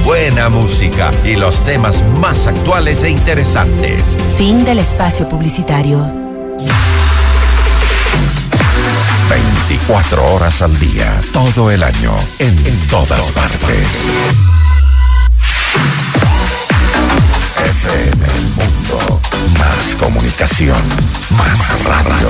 buena música y los temas más actuales e interesantes. Fin del espacio publicitario. 24 horas al día, todo el año, en todas partes. FM Mundo. Más comunicación, más radio.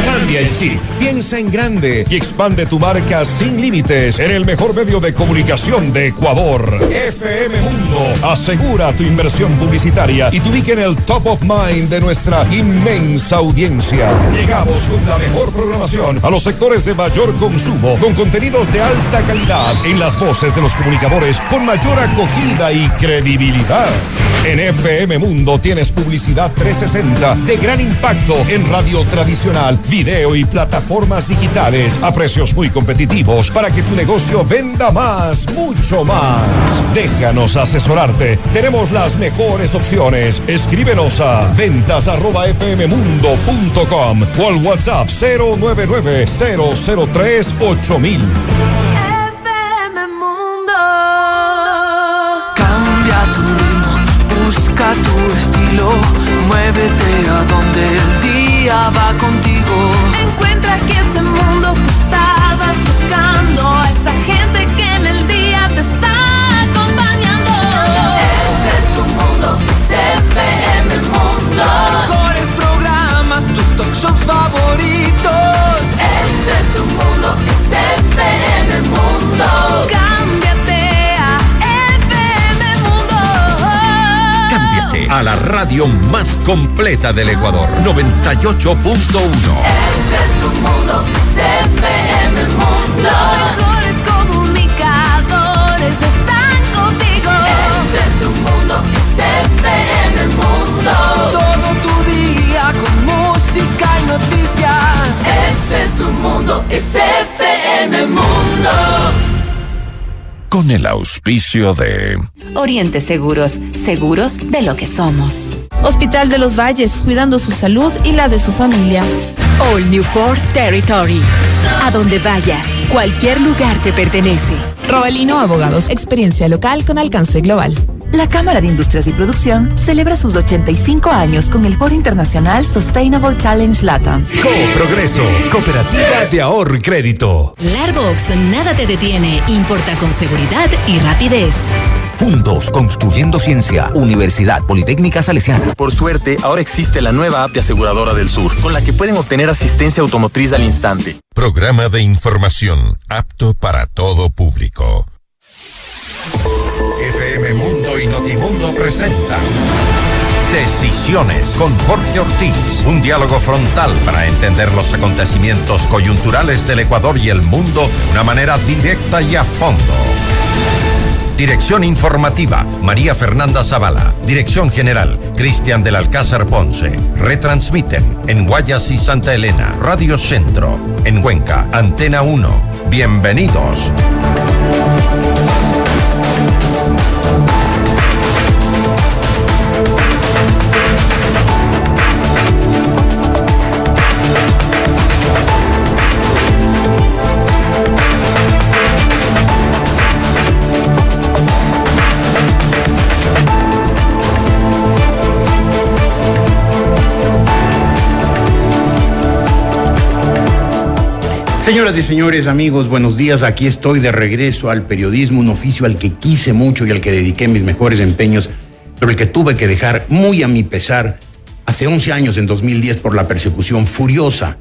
Cambia el chip, piensa en grande y expande tu marca sin límites en el mejor medio de comunicación de Ecuador. FM Mundo asegura tu inversión publicitaria y te ubica en el top of mind de nuestra inmensa audiencia. Llegamos con la mejor programación a los sectores de mayor consumo, con contenidos de alta calidad en las voces de los comunicadores con mayor acogida y credibilidad. En FM Mundo tienes publicidad 360 de gran impacto en radio tradicional, video y plataformas digitales a precios muy competitivos para que tu negocio venda más, mucho más. Déjanos asesorarte. Tenemos las mejores opciones. Escríbenos a ventas@fmmundo.com o al WhatsApp 099-003-8000. FM Mundo. Cambia tu ritmo, busca tu estilo, muévete a donde el día va contigo. Encuentra aquí ese mundo que estabas buscando, a esa gente que en el día te está acompañando. Este es tu mundo, es FM Mundo. Mejores programas, tus talk shows favoritos. Este es tu mundo, es FM Mundo. Cámbiate a FM Mundo. Cámbiate a la radio más completa del Ecuador, 98.1. Este es tu mundo, es FM Mundo. Los mejores comunicadores están contigo. Este es tu mundo, es FM Mundo. Todo tu día con música y noticias. Este es tu mundo, es FM Mundo. Con el auspicio de Oriente Seguros, seguros de lo que somos. Hospital de los Valles, cuidando su salud y la de su familia. All New Ford Territory. A donde vayas, cualquier lugar te pertenece. Robalino Abogados, experiencia local con alcance global. La Cámara de Industrias y Producción celebra sus 85 años con el Foro Internacional Sustainable Challenge LATAM. Progreso, cooperativa de ahorro y crédito. Larbox, nada te detiene, importa con seguridad y rapidez. Juntos, construyendo ciencia. Universidad Politécnica Salesiana. Por suerte, ahora existe la nueva app de Aseguradora del Sur, con la que pueden obtener asistencia automotriz al instante. Programa de información apto para todo público. FM Mundo y Notimundo presentan Decisiones con Jorge Ortiz. Un diálogo frontal para entender los acontecimientos coyunturales del Ecuador y el mundo de una manera directa y a fondo. Dirección informativa, María Fernanda Zavala. Dirección general, Cristian del Alcázar Ponce. Retransmiten en Guayas y Santa Elena, Radio Centro. En Cuenca, Antena 1. Bienvenidos. Señoras y señores, amigos, buenos días. Aquí estoy de regreso al periodismo, un oficio al que quise mucho y al que dediqué mis mejores empeños, pero el que tuve que dejar muy a mi pesar hace 11 años, en 2010, por la persecución furiosa,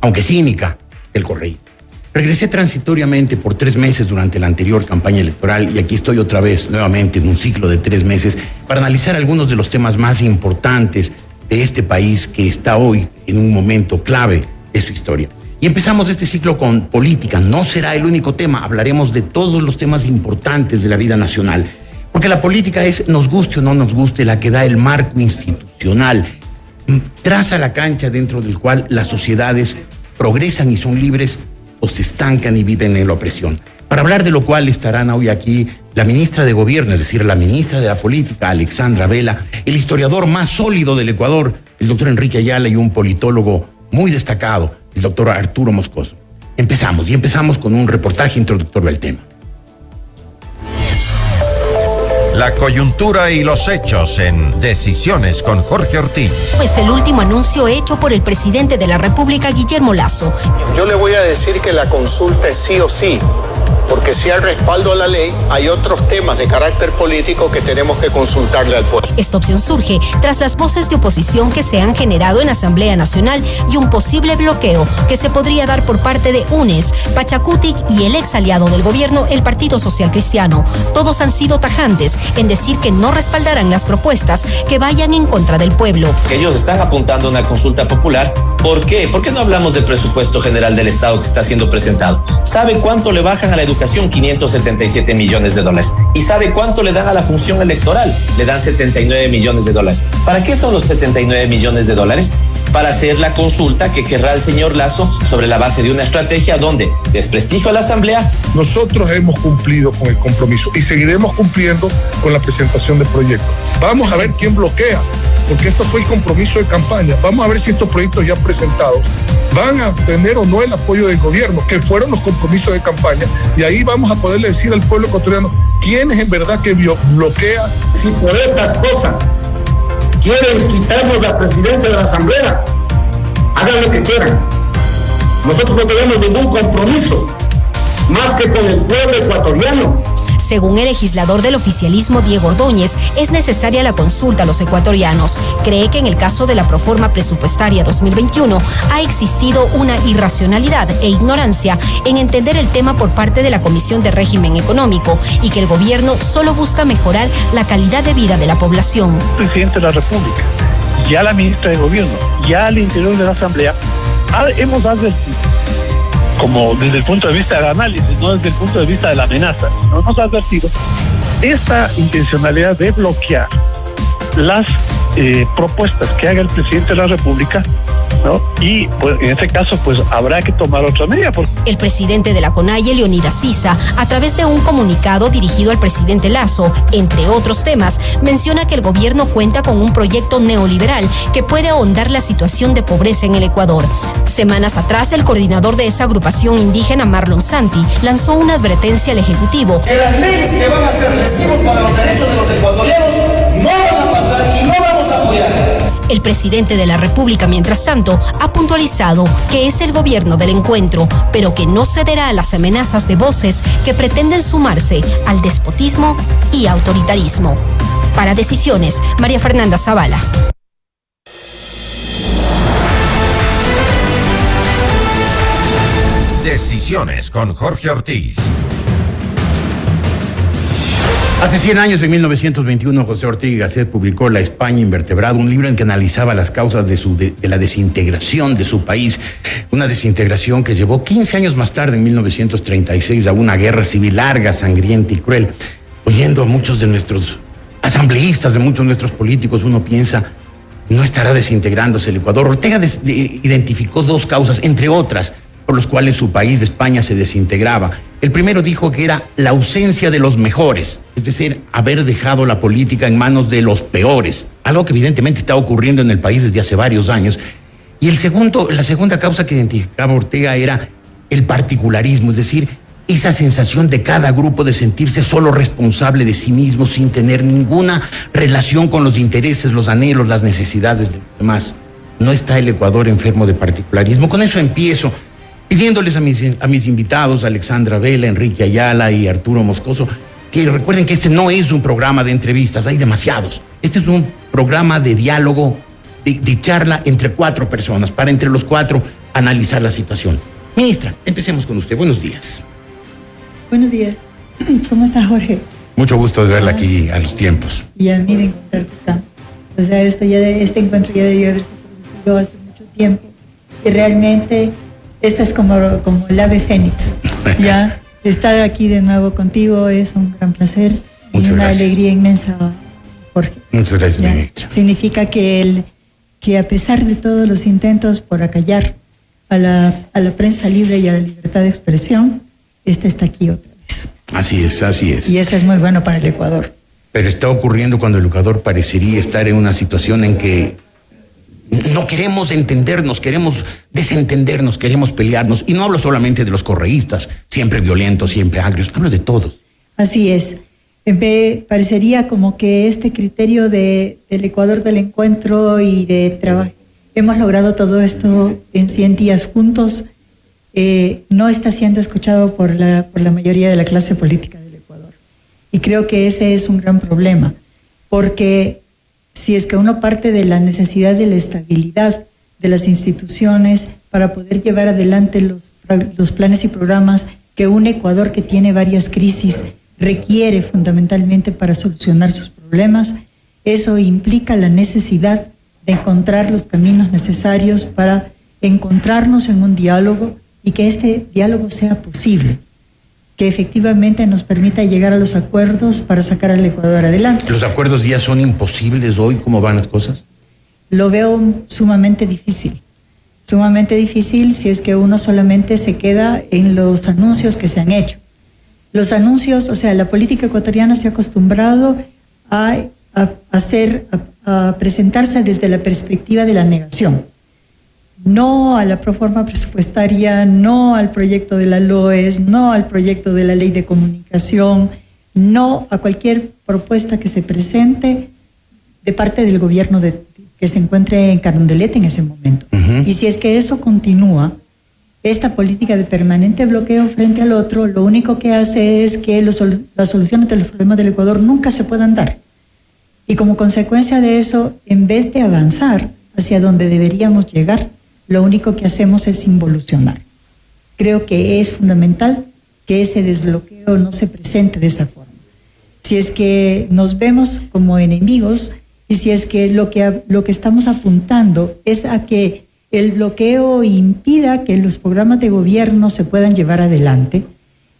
aunque cínica, del correísmo. Regresé transitoriamente por 3 meses durante la anterior campaña electoral y aquí estoy otra vez, nuevamente, en un ciclo de 3 meses para analizar algunos de los temas más importantes de este país que está hoy en un momento clave de su historia. Y empezamos este ciclo con política. No será el único tema, hablaremos de todos los temas importantes de la vida nacional. Porque la política es, nos guste o no nos guste, la que da el marco institucional, traza la cancha dentro del cual las sociedades progresan y son libres o se estancan y viven en la opresión. Para hablar de lo cual estarán hoy aquí la ministra de Gobierno, es decir, la ministra de la Política, Alexandra Vela, el historiador más sólido del Ecuador, el doctor Enrique Ayala, y un politólogo muy destacado, el doctor Arturo Moscoso. empezamos con un reportaje introductorio al tema. La coyuntura y los hechos en Decisiones con Jorge Ortiz. Pues el último anuncio hecho por el presidente de la República, Guillermo Lasso. Yo le voy a decir que la consulta es sí o sí, porque si hay respaldo a la ley, hay otros temas de carácter político que tenemos que consultarle al pueblo. Esta opción surge tras las voces de oposición que se han generado en la Asamblea Nacional y un posible bloqueo que se podría dar por parte de UNES, Pachacutic y el ex aliado del gobierno, el Partido Social Cristiano. Todos han sido tajantes en decir que no respaldarán las propuestas que vayan en contra del pueblo. Que ellos están apuntando a una consulta popular. ¿Por qué? ¿Por qué no hablamos del presupuesto general del Estado que está siendo presentado? ¿Sabe cuánto le bajan a la educación? 577 millones de dólares. ¿Y sabe cuánto le dan a la función electoral? Le dan 79 millones de dólares. ¿Para qué son los 79 millones de dólares? Para hacer la consulta que querrá el señor Lasso sobre la base de una estrategia donde desprestigio a la Asamblea. Nosotros hemos cumplido con el compromiso y seguiremos cumpliendo con la presentación del proyecto. Vamos a ver quién bloquea, porque esto fue el compromiso de campaña. Vamos a ver si estos proyectos ya presentados van a tener o no el apoyo del gobierno, que fueron los compromisos de campaña, y ahí vamos a poderle decir al pueblo ecuatoriano quién es en verdad que bloquea. Si por estas cosas quieren quitarnos la presidencia de la Asamblea, hagan lo que quieran. Nosotros no tenemos ningún compromiso más que con el pueblo ecuatoriano. Según el legislador del oficialismo Diego Ordóñez, es necesaria la consulta a los ecuatorianos. Cree que en el caso de la proforma presupuestaria 2021 ha existido una irracionalidad e ignorancia en entender el tema por parte de la Comisión de Régimen Económico y que el gobierno solo busca mejorar la calidad de vida de la población. El presidente de la República, ya la ministra de Gobierno, ya al interior de la Asamblea, hemos advertido, como desde el punto de vista del análisis, no desde el punto de vista de la amenaza, no hemos advertido esta intencionalidad de bloquear las propuestas que haga el presidente de la República, ¿no? Y pues, en este caso pues habrá que tomar otra medida. El presidente de la CONAIE, Leonidas Sisa, a través de un comunicado dirigido al presidente Lasso, entre otros temas, menciona que el gobierno cuenta con un proyecto neoliberal que puede ahondar la situación de pobreza en el Ecuador. Semanas atrás, el coordinador de esa agrupación indígena, Marlon Santi, lanzó una advertencia al Ejecutivo. Que las leyes que van a ser lesivos para los derechos de los ecuatorianos no van a pasar y no vamos a apoyar. El presidente de la República, mientras tanto, ha puntualizado que es el gobierno del encuentro, pero que no cederá a las amenazas de voces que pretenden sumarse al despotismo y autoritarismo. Para Decisiones, María Fernanda Zavala. Decisiones con Jorge Ortiz. Hace 100 años, en 1921, José Ortega y Gasset publicó La España Invertebrada, un libro en que analizaba las causas de la desintegración de su país. Una desintegración que llevó 15 años más tarde, en 1936, a una guerra civil larga, sangrienta y cruel. Oyendo a muchos de nuestros asambleístas, de muchos de nuestros políticos, uno piensa, no estará desintegrándose el Ecuador. Ortega identificó dos causas, entre otras, por los cuales su país, España, se desintegraba. El primero dijo que era la ausencia de los mejores, es decir, haber dejado la política en manos de los peores, algo que evidentemente está ocurriendo en el país desde hace varios años. Y la segunda causa que identificaba Ortega era el particularismo, es decir, esa sensación de cada grupo de sentirse solo responsable de sí mismo sin tener ninguna relación con los intereses, los anhelos, las necesidades de los demás. No está el Ecuador enfermo de particularismo. Con eso empiezo, pidiéndoles a mis invitados, Alexandra Vela, Enrique Ayala y Arturo Moscoso, que recuerden que este no es un programa de entrevistas, hay demasiados. Este es un programa de diálogo, de charla entre cuatro personas, para entre los cuatro analizar la situación. Ministra, empecemos con usted. Buenos días. Buenos días. ¿Cómo está, Jorge? Mucho gusto de verla aquí a los tiempos. Ya, miren, o sea, este encuentro ya debió haberse producido hace mucho tiempo. Y realmente esto es como el ave fénix. Ya, estar aquí de nuevo contigo es un gran placer y una alegría inmensa, Jorge. Muchas gracias, ministra. Significa que a pesar de todos los intentos por acallar a la prensa libre y a la libertad de expresión, está aquí otra vez. Así es, así es. Y eso es muy bueno para el Ecuador. Pero está ocurriendo cuando el Ecuador parecería estar en una situación en que No queremos entendernos, queremos desentendernos, queremos pelearnos. Y no hablo solamente de los correístas, siempre violentos, siempre agrios, hablo de todos. Así es. Me parecería como que este criterio del Ecuador del encuentro y de trabajo, hemos logrado todo esto en 100 días juntos, no está siendo escuchado por la mayoría de la clase política del Ecuador. Y creo que ese es un gran problema, porque si es que uno parte de la necesidad de la estabilidad de las instituciones para poder llevar adelante los planes y programas que un Ecuador que tiene varias crisis requiere fundamentalmente para solucionar sus problemas, eso implica la necesidad de encontrar los caminos necesarios para encontrarnos en un diálogo y que este diálogo sea posible, que efectivamente nos permita llegar a los acuerdos para sacar al Ecuador adelante. ¿Los acuerdos ya son imposibles hoy? ¿Cómo van las cosas? Lo veo sumamente difícil si es que uno solamente se queda en los anuncios que se han hecho. Los anuncios, o sea, la política ecuatoriana se ha acostumbrado a presentarse desde la perspectiva de la negación. No a la proforma presupuestaria, no al proyecto de la LOES, no al proyecto de la ley de comunicación, no a cualquier propuesta que se presente de parte del gobierno que se encuentre en Carondelet en ese momento. Y si es que eso continúa, esta política de permanente bloqueo frente al otro, lo único que hace es que las soluciones de los problemas del Ecuador nunca se puedan dar. Y como consecuencia de eso, en vez de avanzar hacia donde deberíamos llegar, lo único que hacemos es involucionar. Creo que es fundamental que ese desbloqueo no se presente de esa forma. Si es que nos vemos como enemigos y si es que lo que estamos apuntando es a que el bloqueo impida que los programas de gobierno se puedan llevar adelante,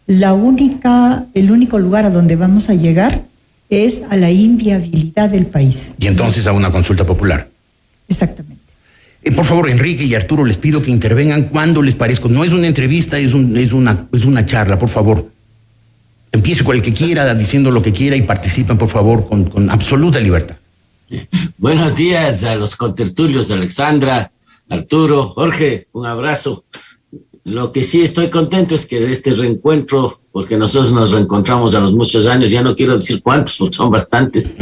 el único lugar a donde vamos a llegar es a la inviabilidad del país. Y entonces a una consulta popular. Exactamente. Por favor, Enrique y Arturo, les pido que intervengan cuando les parezca. No es una entrevista, es una charla, por favor. Empiece con el que quiera, diciendo lo que quiera y participen, por favor, con absoluta libertad. Buenos días a los contertulios, Alexandra, Arturo, Jorge, un abrazo. Lo que sí estoy contento es que de este reencuentro, porque nosotros nos reencontramos a los muchos años, ya no quiero decir cuántos, porque son bastantes,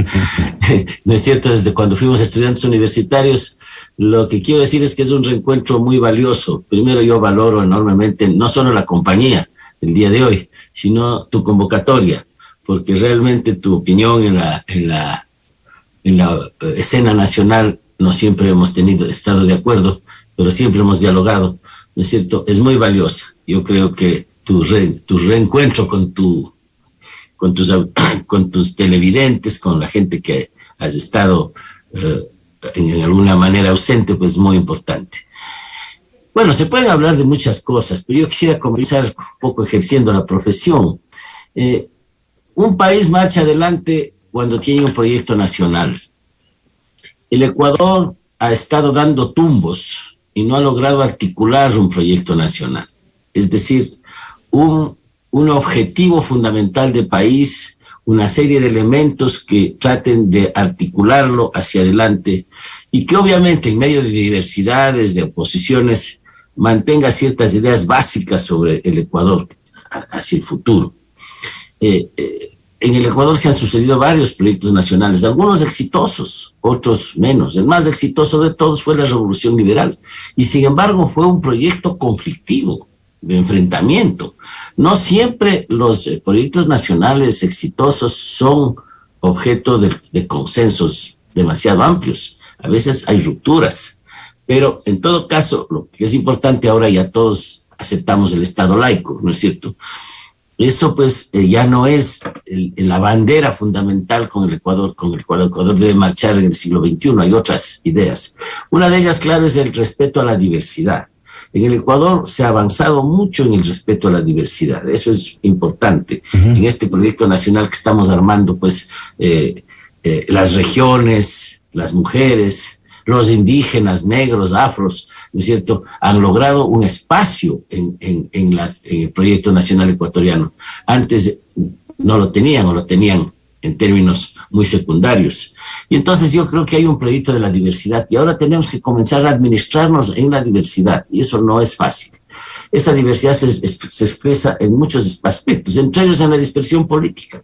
¿no es cierto? Desde cuando fuimos estudiantes universitarios, lo que quiero decir es que es un reencuentro muy valioso. Primero, yo valoro enormemente no solo la compañía del día de hoy, sino tu convocatoria, porque realmente tu opinión en la escena nacional no siempre hemos estado de acuerdo, pero siempre hemos dialogado, ¿no es cierto? Es muy valiosa. Yo creo que tu reencuentro con tus televidentes, con la gente que has estado en alguna manera ausente, pues es muy importante. Bueno, se pueden hablar de muchas cosas, pero yo quisiera comenzar un poco ejerciendo la profesión. Un país marcha adelante cuando tiene un proyecto nacional. El Ecuador ha estado dando tumbos y no ha logrado articular un proyecto nacional. Es decir, un objetivo fundamental de país, una serie de elementos que traten de articularlo hacia adelante y que obviamente en medio de diversidades, de oposiciones, mantenga ciertas ideas básicas sobre el Ecuador hacia el futuro. En el Ecuador se han sucedido varios proyectos nacionales, algunos exitosos, otros menos. El más exitoso de todos fue la Revolución Liberal y sin embargo fue un proyecto conflictivo, de enfrentamiento. No siempre los proyectos nacionales exitosos son objeto de consensos demasiado amplios. A veces hay rupturas, pero en todo caso, lo que es importante ahora, ya todos aceptamos el Estado laico, ¿no es cierto? Eso pues ya no es la bandera fundamental con el cual el Ecuador debe marchar en el siglo XXI. Hay otras ideas. Una de ellas, claro, es el respeto a la diversidad. En el Ecuador se ha avanzado mucho en el respeto a la diversidad. Eso es importante. En este proyecto nacional que estamos armando, pues las regiones, las mujeres, los indígenas, negros, afros, ¿no es cierto?, han logrado un espacio en el proyecto nacional ecuatoriano. Antes no lo tenían o lo tenían en términos muy secundarios. Y entonces yo creo que hay un proyecto de la diversidad y ahora tenemos que comenzar a administrarnos en la diversidad y eso no es fácil. Esa diversidad se expresa en muchos aspectos, entre ellos en la dispersión política.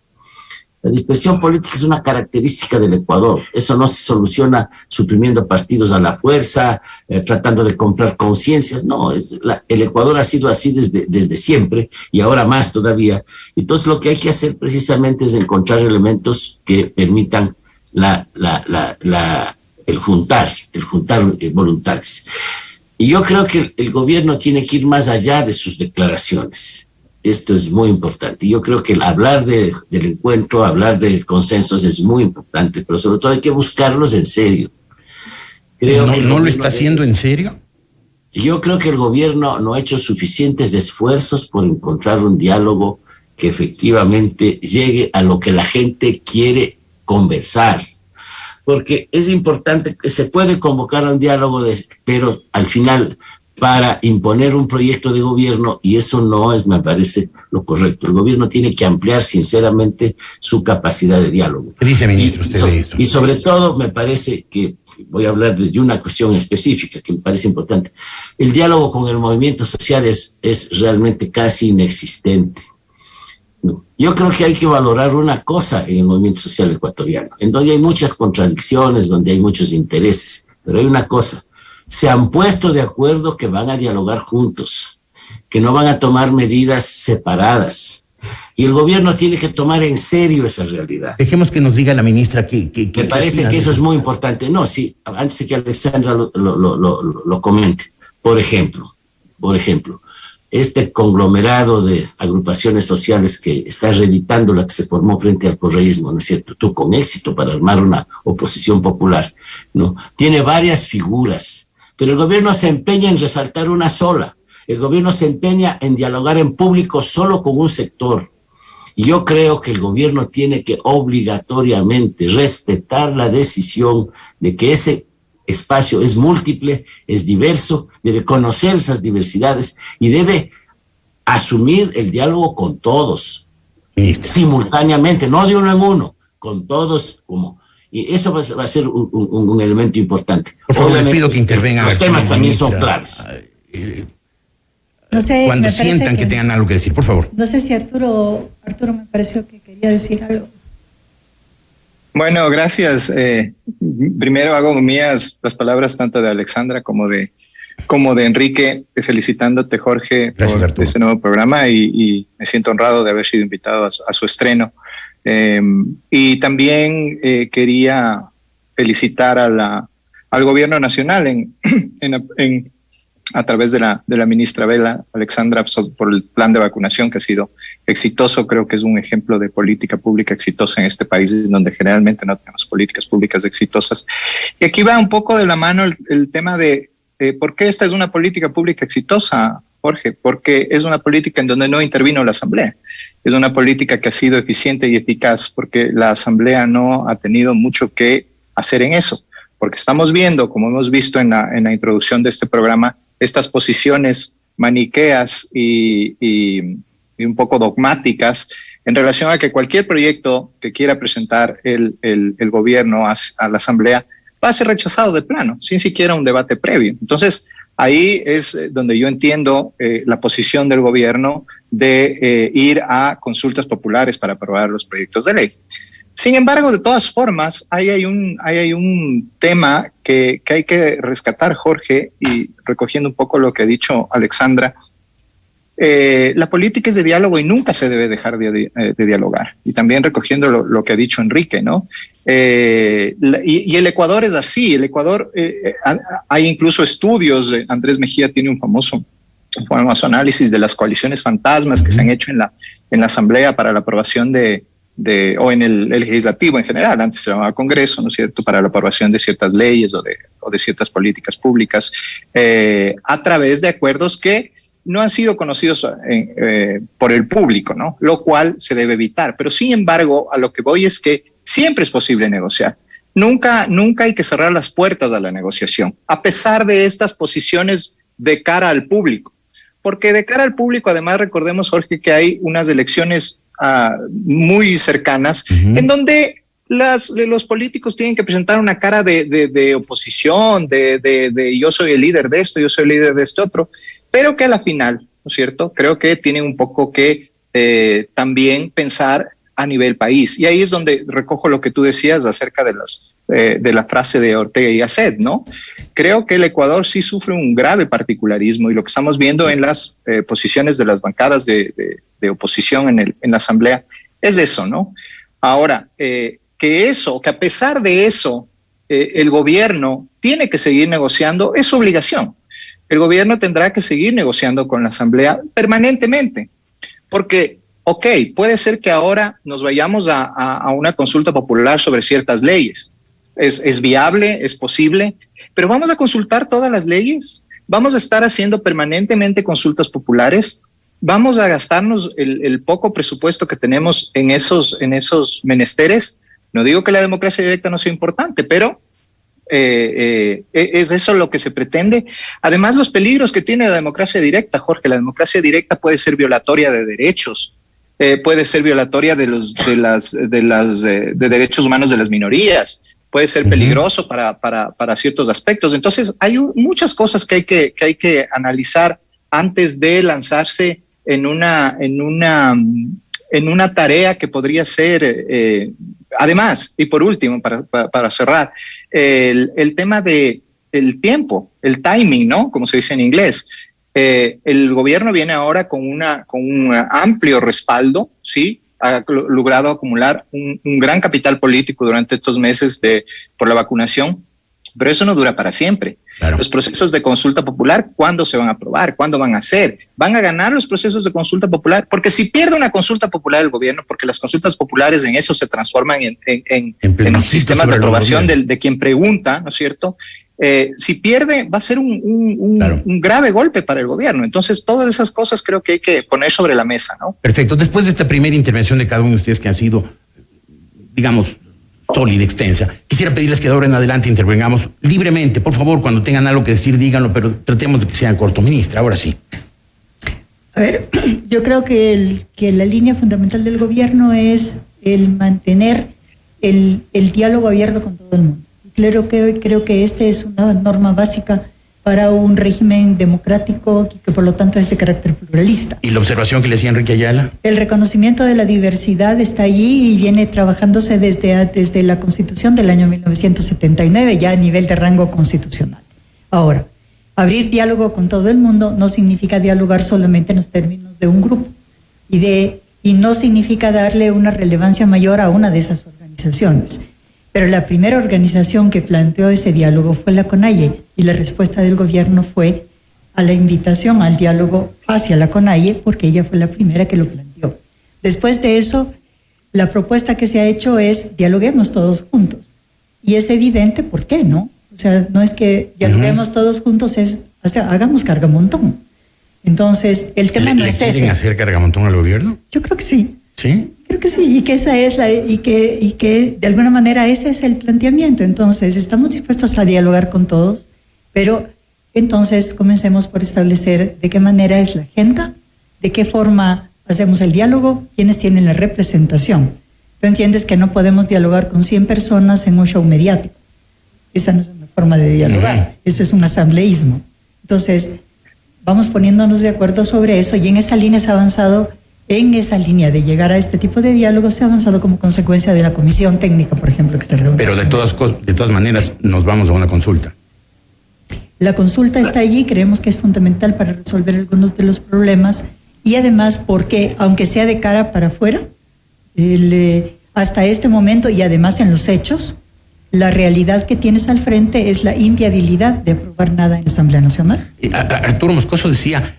La dispersión política es una característica del Ecuador. Eso no se soluciona suprimiendo partidos a la fuerza, tratando de comprar conciencias. No, el Ecuador ha sido así desde siempre y ahora más todavía. Entonces lo que hay que hacer precisamente es encontrar elementos que permitan el juntar voluntades. Y yo creo que el gobierno tiene que ir más allá de sus declaraciones. Esto es muy importante. Yo creo que el hablar del encuentro, hablar de consensos es muy importante, pero sobre todo hay que buscarlos en serio. Creo que ¿No lo está haciendo en serio? Yo creo que el gobierno no ha hecho suficientes esfuerzos por encontrar un diálogo que efectivamente llegue a lo que la gente quiere conversar. Porque es importante que se puede convocar a un diálogo, pero al final para imponer un proyecto de gobierno, y eso no es, me parece, lo correcto. El gobierno tiene que ampliar sinceramente su capacidad de diálogo. ¿Qué dice, ministro, usted de esto? Y sobre todo me parece que, voy a hablar de una cuestión específica que me parece importante, el diálogo con el movimiento social es realmente casi inexistente. Yo creo que hay que valorar una cosa en el movimiento social ecuatoriano, en donde hay muchas contradicciones, donde hay muchos intereses, pero hay una cosa: se han puesto de acuerdo que van a dialogar juntos, que no van a tomar medidas separadas. Y el gobierno tiene que tomar en serio esa realidad. Dejemos que nos diga la ministra que me parece que eso es muy importante. No, sí, antes de que Alexandra lo comente. Por ejemplo, este conglomerado de agrupaciones sociales que está reeditando la que se formó frente al correísmo, ¿no es cierto? Tú con éxito para armar una oposición popular, ¿no? Tiene varias figuras, pero el gobierno se empeña en resaltar una sola. El gobierno se empeña en dialogar en público solo con un sector. Y yo creo que el gobierno tiene que obligatoriamente respetar la decisión de que ese espacio es múltiple, es diverso, debe conocer esas diversidades y debe asumir el diálogo con todos, simultáneamente, no de uno en uno, con todos como... Y eso va a ser un elemento importante. Por favor, les pido que intervengan. Los temas también son claves. No sé, cuando sientan que tengan algo que decir, por favor. No sé si Arturo me pareció que quería decir algo. Bueno, gracias. Primero hago mías las palabras tanto de Alexandra como de Enrique, felicitándote, Jorge, gracias, por este nuevo programa y me siento honrado de haber sido invitado a su estreno. Y también quería felicitar al gobierno nacional a través de la ministra Vela, Alexandra, por el plan de vacunación que ha sido exitoso. Creo que es un ejemplo de política pública exitosa en este país, donde generalmente no tenemos políticas públicas exitosas. Y aquí va un poco de la mano el tema de por qué esta es una política pública exitosa, Jorge, porque es una política en donde no intervino la Asamblea. Es una política que ha sido eficiente y eficaz porque la Asamblea no ha tenido mucho que hacer en eso. Porque estamos viendo, como hemos visto en la introducción de este programa, estas posiciones maniqueas y un poco dogmáticas en relación a que cualquier proyecto que quiera presentar el gobierno a la Asamblea va a ser rechazado de plano, sin siquiera un debate previo. Entonces, ahí es donde yo entiendo la posición del gobierno de ir a consultas populares para aprobar los proyectos de ley. Sin embargo, de todas formas, ahí hay un tema que hay que rescatar, Jorge, y recogiendo un poco lo que ha dicho Alexandra. La política es de diálogo y nunca se debe dejar de dialogar. Y también recogiendo lo que ha dicho Enrique, ¿no? Y el Ecuador es así. El Ecuador, hay incluso estudios, Andrés Mejía tiene un famoso análisis de las coaliciones fantasmas que se han hecho en la Asamblea para la aprobación o en el legislativo en general, antes se llamaba Congreso, ¿no es cierto?, para la aprobación de ciertas leyes o de ciertas políticas públicas, a través de acuerdos que no han sido conocidos por el público, ¿no? Lo cual se debe evitar. Pero sin embargo, a lo que voy es que siempre es posible negociar. Nunca hay que cerrar las puertas a la negociación, a pesar de estas posiciones de cara al público. Porque de cara al público, además, recordemos, Jorge, que hay unas elecciones muy cercanas, en donde los políticos tienen que presentar una cara de oposición, de yo soy el líder de esto, yo soy el líder de este otro, pero que a la final, ¿no es cierto? Creo que tienen un poco que también pensar a nivel país. Y ahí es donde recojo lo que tú decías acerca de la frase de Ortega y Gasset, ¿no? Creo que el Ecuador sí sufre un grave particularismo y lo que estamos viendo en las posiciones de las bancadas de oposición en la Asamblea es eso, ¿no? Ahora, que a pesar de eso, el gobierno tiene que seguir negociando, es su obligación. El gobierno tendrá que seguir negociando con la Asamblea permanentemente, porque, puede ser que ahora nos vayamos a una consulta popular sobre ciertas leyes. Es viable, es posible, pero ¿vamos a consultar todas las leyes? ¿Vamos a estar haciendo permanentemente consultas populares? ¿Vamos a gastarnos el poco presupuesto que tenemos en esos menesteres? No digo que la democracia directa no sea importante, pero ¿es eso lo que se pretende? Además, los peligros que tiene la democracia directa, Jorge, la democracia directa puede ser violatoria de derechos, puede ser violatoria de derechos humanos de las minorías, puede ser peligroso para ciertos aspectos. Entonces, hay muchas cosas que hay que analizar antes de lanzarse en una tarea que podría ser, además, y por último, para cerrar, el tema del tiempo, el timing, ¿no? Como se dice en inglés. El gobierno viene ahora con un amplio respaldo, ¿sí? Ha logrado acumular un gran capital político durante estos meses por la vacunación, pero eso no dura para siempre. Claro. Los procesos de consulta popular, ¿cuándo se van a aprobar? ¿Cuándo van a ser? ¿Van a ganar los procesos de consulta popular? Porque si pierde una consulta popular el gobierno, porque las consultas populares en eso se transforman en sistemas de aprobación de quien pregunta, ¿no es cierto? Si pierde, va a ser un grave golpe para el gobierno. Entonces, todas esas cosas creo que hay que poner sobre la mesa, ¿no? Perfecto. Después de esta primera intervención de cada uno de ustedes que han sido, digamos, sólida, extensa, quisiera pedirles que de ahora en adelante intervengamos libremente. Por favor, cuando tengan algo que decir, díganlo, pero tratemos de que sea corto. Ministra, ahora sí. A ver, yo creo que la línea fundamental del gobierno es el mantener el diálogo abierto con todo el mundo. Creo que esta es una norma básica para un régimen democrático que por lo tanto es de carácter pluralista. ¿Y la observación que le decía Enrique Ayala? El reconocimiento de la diversidad está allí y viene trabajándose desde la Constitución del año 1979, ya a nivel de rango constitucional. Ahora, abrir diálogo con todo el mundo no significa dialogar solamente en los términos de un grupo y no significa darle una relevancia mayor a una de esas organizaciones. Pero la primera organización que planteó ese diálogo fue la CONAIE y la respuesta del gobierno fue a la invitación al diálogo hacia la CONAIE porque ella fue la primera que lo planteó. Después de eso, la propuesta que se ha hecho es dialoguemos todos juntos. Y es evidente por qué, ¿no? O sea, no es que dialoguemos todos juntos, hagamos cargamontón. Entonces, el tema no es ese. ¿Quieren hacer cargamontón al gobierno? Yo creo que sí. ¿Sí? Creo que sí, y que esa es y que de alguna manera ese es el planteamiento. Entonces, estamos dispuestos a dialogar con todos, pero entonces comencemos por establecer de qué manera es la agenda, de qué forma hacemos el diálogo, quiénes tienen la representación. Tú entiendes que no podemos dialogar con 100 personas en un show mediático. Esa no es una forma de dialogar, eso es un asambleísmo. Entonces, vamos poniéndonos de acuerdo sobre eso y en esa línea se ha avanzado. En esa línea de llegar a este tipo de diálogos se ha avanzado como consecuencia de la comisión técnica, por ejemplo, que se reúne. Pero de todas maneras nos vamos a una consulta. La consulta está allí, creemos que es fundamental para resolver algunos de los problemas y además porque, aunque sea de cara para afuera, hasta este momento y además en los hechos, la realidad que tienes al frente es la inviabilidad de aprobar nada en la Asamblea Nacional. Arturo Moscoso decía...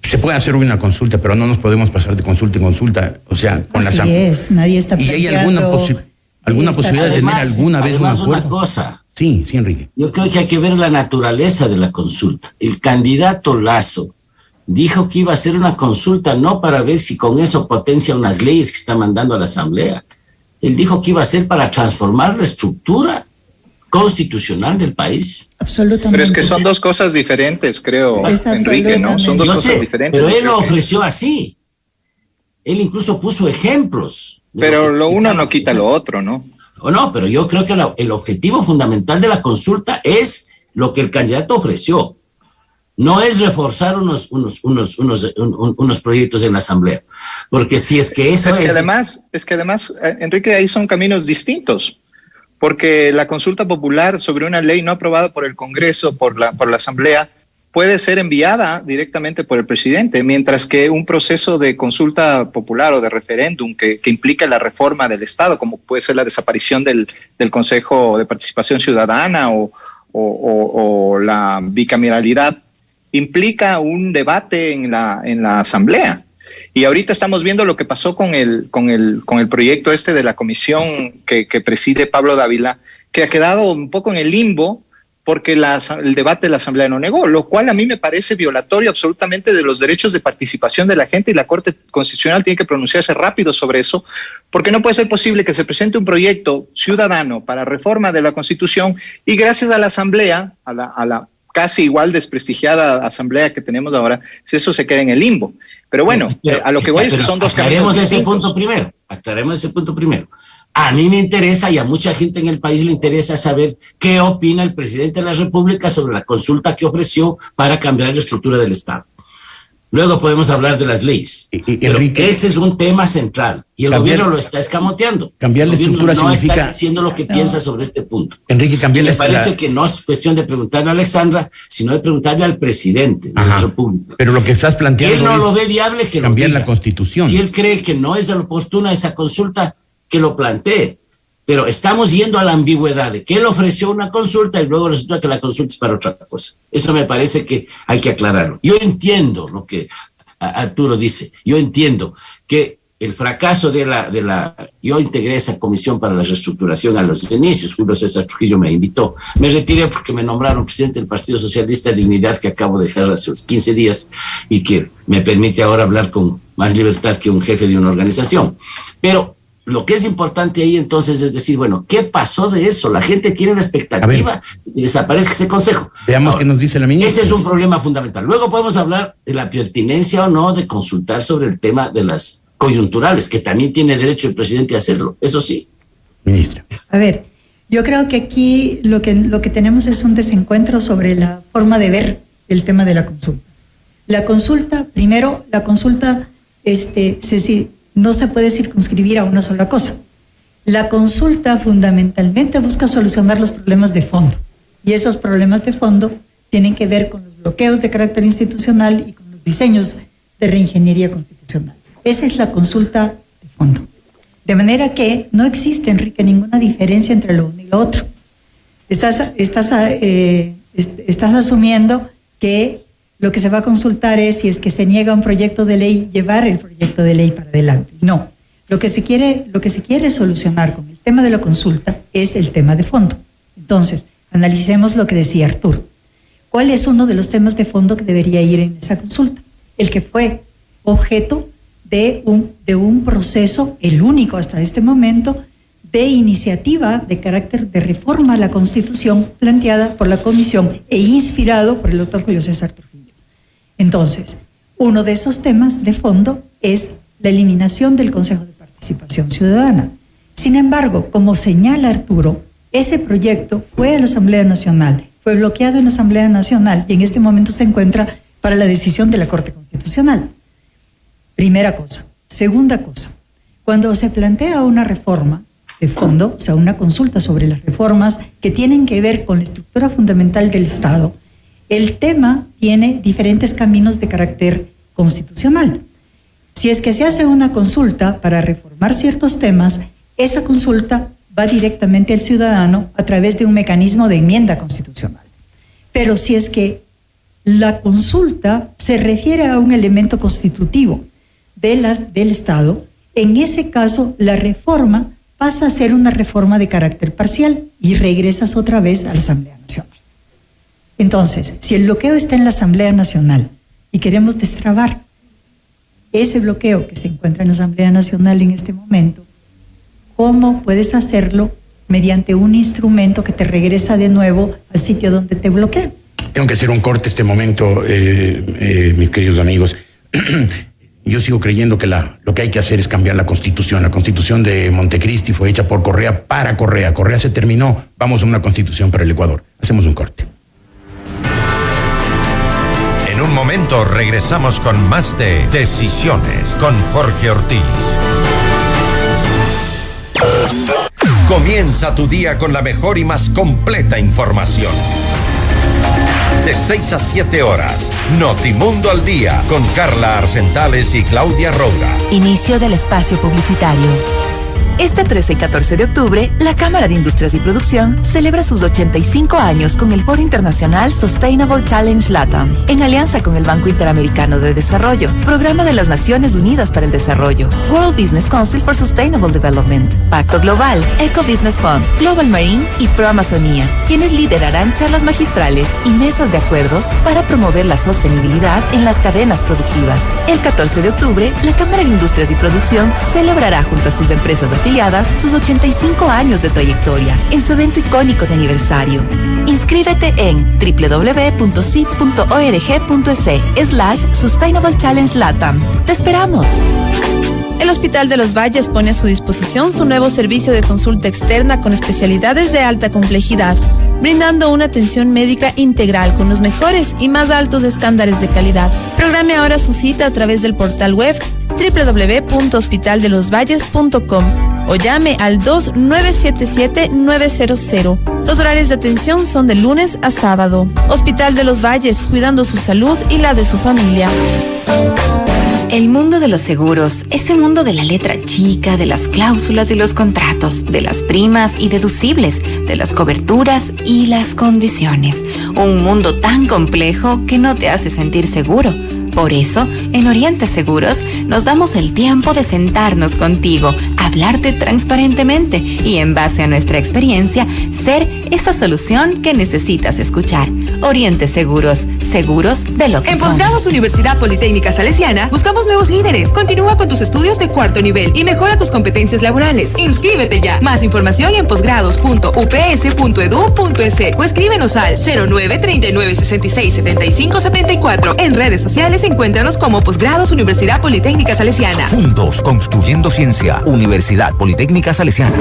se puede hacer una consulta, pero no nos podemos pasar de consulta en consulta. O sea, con así es, nadie está planteando... ¿Y hay alguna posibilidad de tener alguna vez un acuerdo? Una cosa. Sí, Enrique. Yo creo que hay que ver la naturaleza de la consulta. El candidato Lasso dijo que iba a hacer una consulta no para ver si con eso potencia unas leyes que está mandando a la Asamblea. Él dijo que iba a ser para transformar la estructura constitucional del país. Absolutamente. Pero es que son dos cosas diferentes, creo, Enrique, ¿no? Son dos cosas diferentes. Pero él lo ofreció así. Él incluso puso ejemplos. Pero lo uno no quita lo otro, ¿no? No, pero yo creo que el objetivo fundamental de la consulta es lo que el candidato ofreció. No es reforzar unos proyectos en la Asamblea. Porque si es que eso es que además, Enrique, ahí son caminos distintos. Porque la consulta popular sobre una ley no aprobada por el Congreso, por la Asamblea, puede ser enviada directamente por el presidente, mientras que un proceso de consulta popular o de referéndum que implica la reforma del Estado, como puede ser la desaparición del Consejo de Participación Ciudadana o la bicameralidad, implica un debate en la Asamblea. Y ahorita estamos viendo lo que pasó con el proyecto de la comisión que preside Pablo Dávila, que ha quedado un poco en el limbo porque el debate de la Asamblea no negó, lo cual a mí me parece violatorio absolutamente de los derechos de participación de la gente, y la Corte Constitucional tiene que pronunciarse rápido sobre eso, porque no puede ser posible que se presente un proyecto ciudadano para reforma de la Constitución y gracias a la Asamblea, a la casi igual desprestigiada Asamblea que tenemos ahora, eso se queda en el limbo. Pero bueno, a lo que voy es que son dos caminos distintos. Aclaremos ese punto primero. A mí me interesa y a mucha gente en el país le interesa saber qué opina el presidente de la República sobre la consulta que ofreció para cambiar la estructura del Estado. Luego podemos hablar de las leyes. Pero Enrique, ese es un tema central y el gobierno lo está escamoteando. Cambiar la estructura no significa... está diciendo lo que piensa sobre este punto. Enrique, cambiar me parece que no es cuestión de preguntarle a Alexandra, sino de preguntarle al presidente de la República. Pero lo que estás planteando él no lo ve viable que cambiar lo diga. La Constitución. Y él cree que no es oportuna esa consulta, que lo plantee. Pero estamos yendo a la ambigüedad de que él ofreció una consulta y luego resulta que la consulta es para otra cosa. Eso me parece que hay que aclararlo. Yo entiendo lo que Arturo dice. Yo entiendo que el fracaso yo integré esa comisión para la reestructuración a los inicios. Julio César Trujillo me invitó. Me retiré porque me nombraron presidente del Partido Socialista de Dignidad, que acabo de dejar hace 15 días y que me permite ahora hablar con más libertad que un jefe de una organización. Pero lo que es importante ahí entonces es decir, bueno, ¿qué pasó de eso? La gente tiene la expectativa de que desaparezca ese consejo. Veamos qué nos dice la ministra. Ese es un problema fundamental. Luego podemos hablar de la pertinencia o no de consultar sobre el tema de las coyunturales, que también tiene derecho el presidente a hacerlo. Eso sí. Ministra. A ver, yo creo que aquí lo que tenemos es un desencuentro sobre la forma de ver el tema de la consulta. La consulta, primero, no se puede circunscribir a una sola cosa. La consulta fundamentalmente busca solucionar los problemas de fondo, y esos problemas de fondo tienen que ver con los bloqueos de carácter institucional y con los diseños de reingeniería constitucional. Esa es la consulta de fondo. De manera que no existe, Enrique, ninguna diferencia entre lo uno y lo otro. Estás asumiendo que lo que se va a consultar es si es que se niega un proyecto de ley, llevar el proyecto de ley para adelante. No. Lo que se quiere solucionar con el tema de la consulta es el tema de fondo. Entonces, analicemos lo que decía Arturo. ¿Cuál es uno de los temas de fondo que debería ir en esa consulta? El que fue objeto de un proceso, el único hasta este momento, de iniciativa de carácter de reforma a la Constitución planteada por la Comisión e inspirado por el doctor Julio César Trujillo. Entonces, uno de esos temas de fondo es la eliminación del Consejo de Participación Ciudadana. Sin embargo, como señala Arturo, ese proyecto fue a la Asamblea Nacional, fue bloqueado en la Asamblea Nacional y en este momento se encuentra para la decisión de la Corte Constitucional. Primera cosa. Segunda cosa, cuando se plantea una reforma de fondo, o sea, una consulta sobre las reformas que tienen que ver con la estructura fundamental del Estado, el tema tiene diferentes caminos de carácter constitucional. Si es que se hace una consulta para reformar ciertos temas, esa consulta va directamente al ciudadano a través de un mecanismo de enmienda constitucional. Pero si es que la consulta se refiere a un elemento constitutivo del Estado, en ese caso la reforma pasa a ser una reforma de carácter parcial y regresas otra vez a la Asamblea Nacional. Entonces, si el bloqueo está en la Asamblea Nacional y queremos destrabar ese bloqueo que se encuentra en la Asamblea Nacional en este momento, ¿cómo puedes hacerlo mediante un instrumento que te regresa de nuevo al sitio donde te bloquean? Tengo que hacer un corte este momento, mis queridos amigos. Yo sigo creyendo que lo que hay que hacer es cambiar la Constitución. La Constitución de Montecristi fue hecha por Correa para Correa. Correa se terminó. Vamos a una Constitución para el Ecuador. Hacemos un corte. En un momento regresamos con más de Decisiones con Jorge Ortiz. Comienza tu día con la mejor y más completa información. De 6 a 7 horas, Notimundo al Día, con Carla Arcentales y Claudia Roura. Inicio del espacio publicitario. Este 13 y 14 de octubre, la Cámara de Industrias y Producción celebra sus 85 años con el Foro Internacional Sustainable Challenge LATAM, en alianza con el Banco Interamericano de Desarrollo, Programa de las Naciones Unidas para el Desarrollo, World Business Council for Sustainable Development, Pacto Global, Eco Business Fund, Global Marine y Pro Amazonía, quienes liderarán charlas magistrales y mesas de acuerdos para promover la sostenibilidad en las cadenas productivas. El 14 de octubre, la Cámara de Industrias y Producción celebrará junto a sus empresas afiliadas sus 85 años de trayectoria en su evento icónico de aniversario. Inscríbete en www.cip.org.es/Sustainable Challenge LATAM. ¡Te esperamos! El Hospital de los Valles pone a su disposición su nuevo servicio de consulta externa con especialidades de alta complejidad, brindando una atención médica integral con los mejores y más altos estándares de calidad. Programe ahora su cita a través del portal web www.hospitaldelosvalles.com o llame al 2977-900. Los horarios de atención son de lunes a sábado. Hospital de los Valles, cuidando su salud y la de su familia. El mundo de los seguros es el mundo de la letra chica, de las cláusulas y los contratos, de las primas y deducibles, de las coberturas y las condiciones. Un mundo tan complejo que no te hace sentir seguro. Por eso, en Oriente Seguros, nos damos el tiempo de sentarnos contigo, hablarte transparentemente y, en base a nuestra experiencia, ser esa solución que necesitas escuchar. Oriente Seguros, seguros de lo que somos. En Posgrados Universidad Politécnica Salesiana, buscamos nuevos líderes. Continúa con tus estudios de cuarto nivel y mejora tus competencias laborales. Inscríbete ya. Más información en posgrados.ups.edu.es o escríbenos al 09-3966-7574. En redes sociales encuéntranos como Posgrados Universidad Politécnica Salesiana. Juntos construyendo ciencia. Universidad Politécnica Salesiana.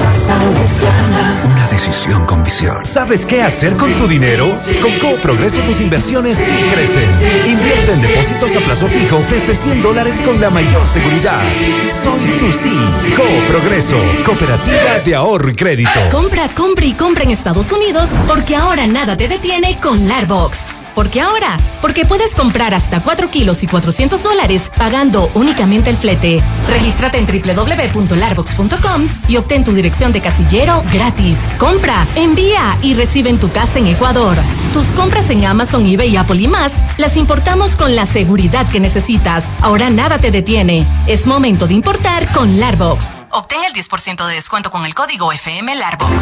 Una decisión con visión. ¿Sabes qué hacer con tu dinero? Con CoProgreso tus inversiones sí crecen. Invierte en depósitos a plazo fijo desde $100 con la mayor seguridad. Soy tu sí. CoProgreso, Cooperativa de Ahorro y Crédito. Compra, compra y compra en Estados Unidos, porque ahora nada te detiene con Larbox. ¿Por qué ahora? Porque puedes comprar hasta 4 kilos y $400 pagando únicamente el flete. Regístrate en www.larbox.com y obtén tu dirección de casillero gratis. Compra, envía y recibe en tu casa en Ecuador. Tus compras en Amazon, eBay, Apple y más las importamos con la seguridad que necesitas. Ahora nada te detiene. Es momento de importar con Larbox. Obtén el 10% de descuento con el código FM Larbox.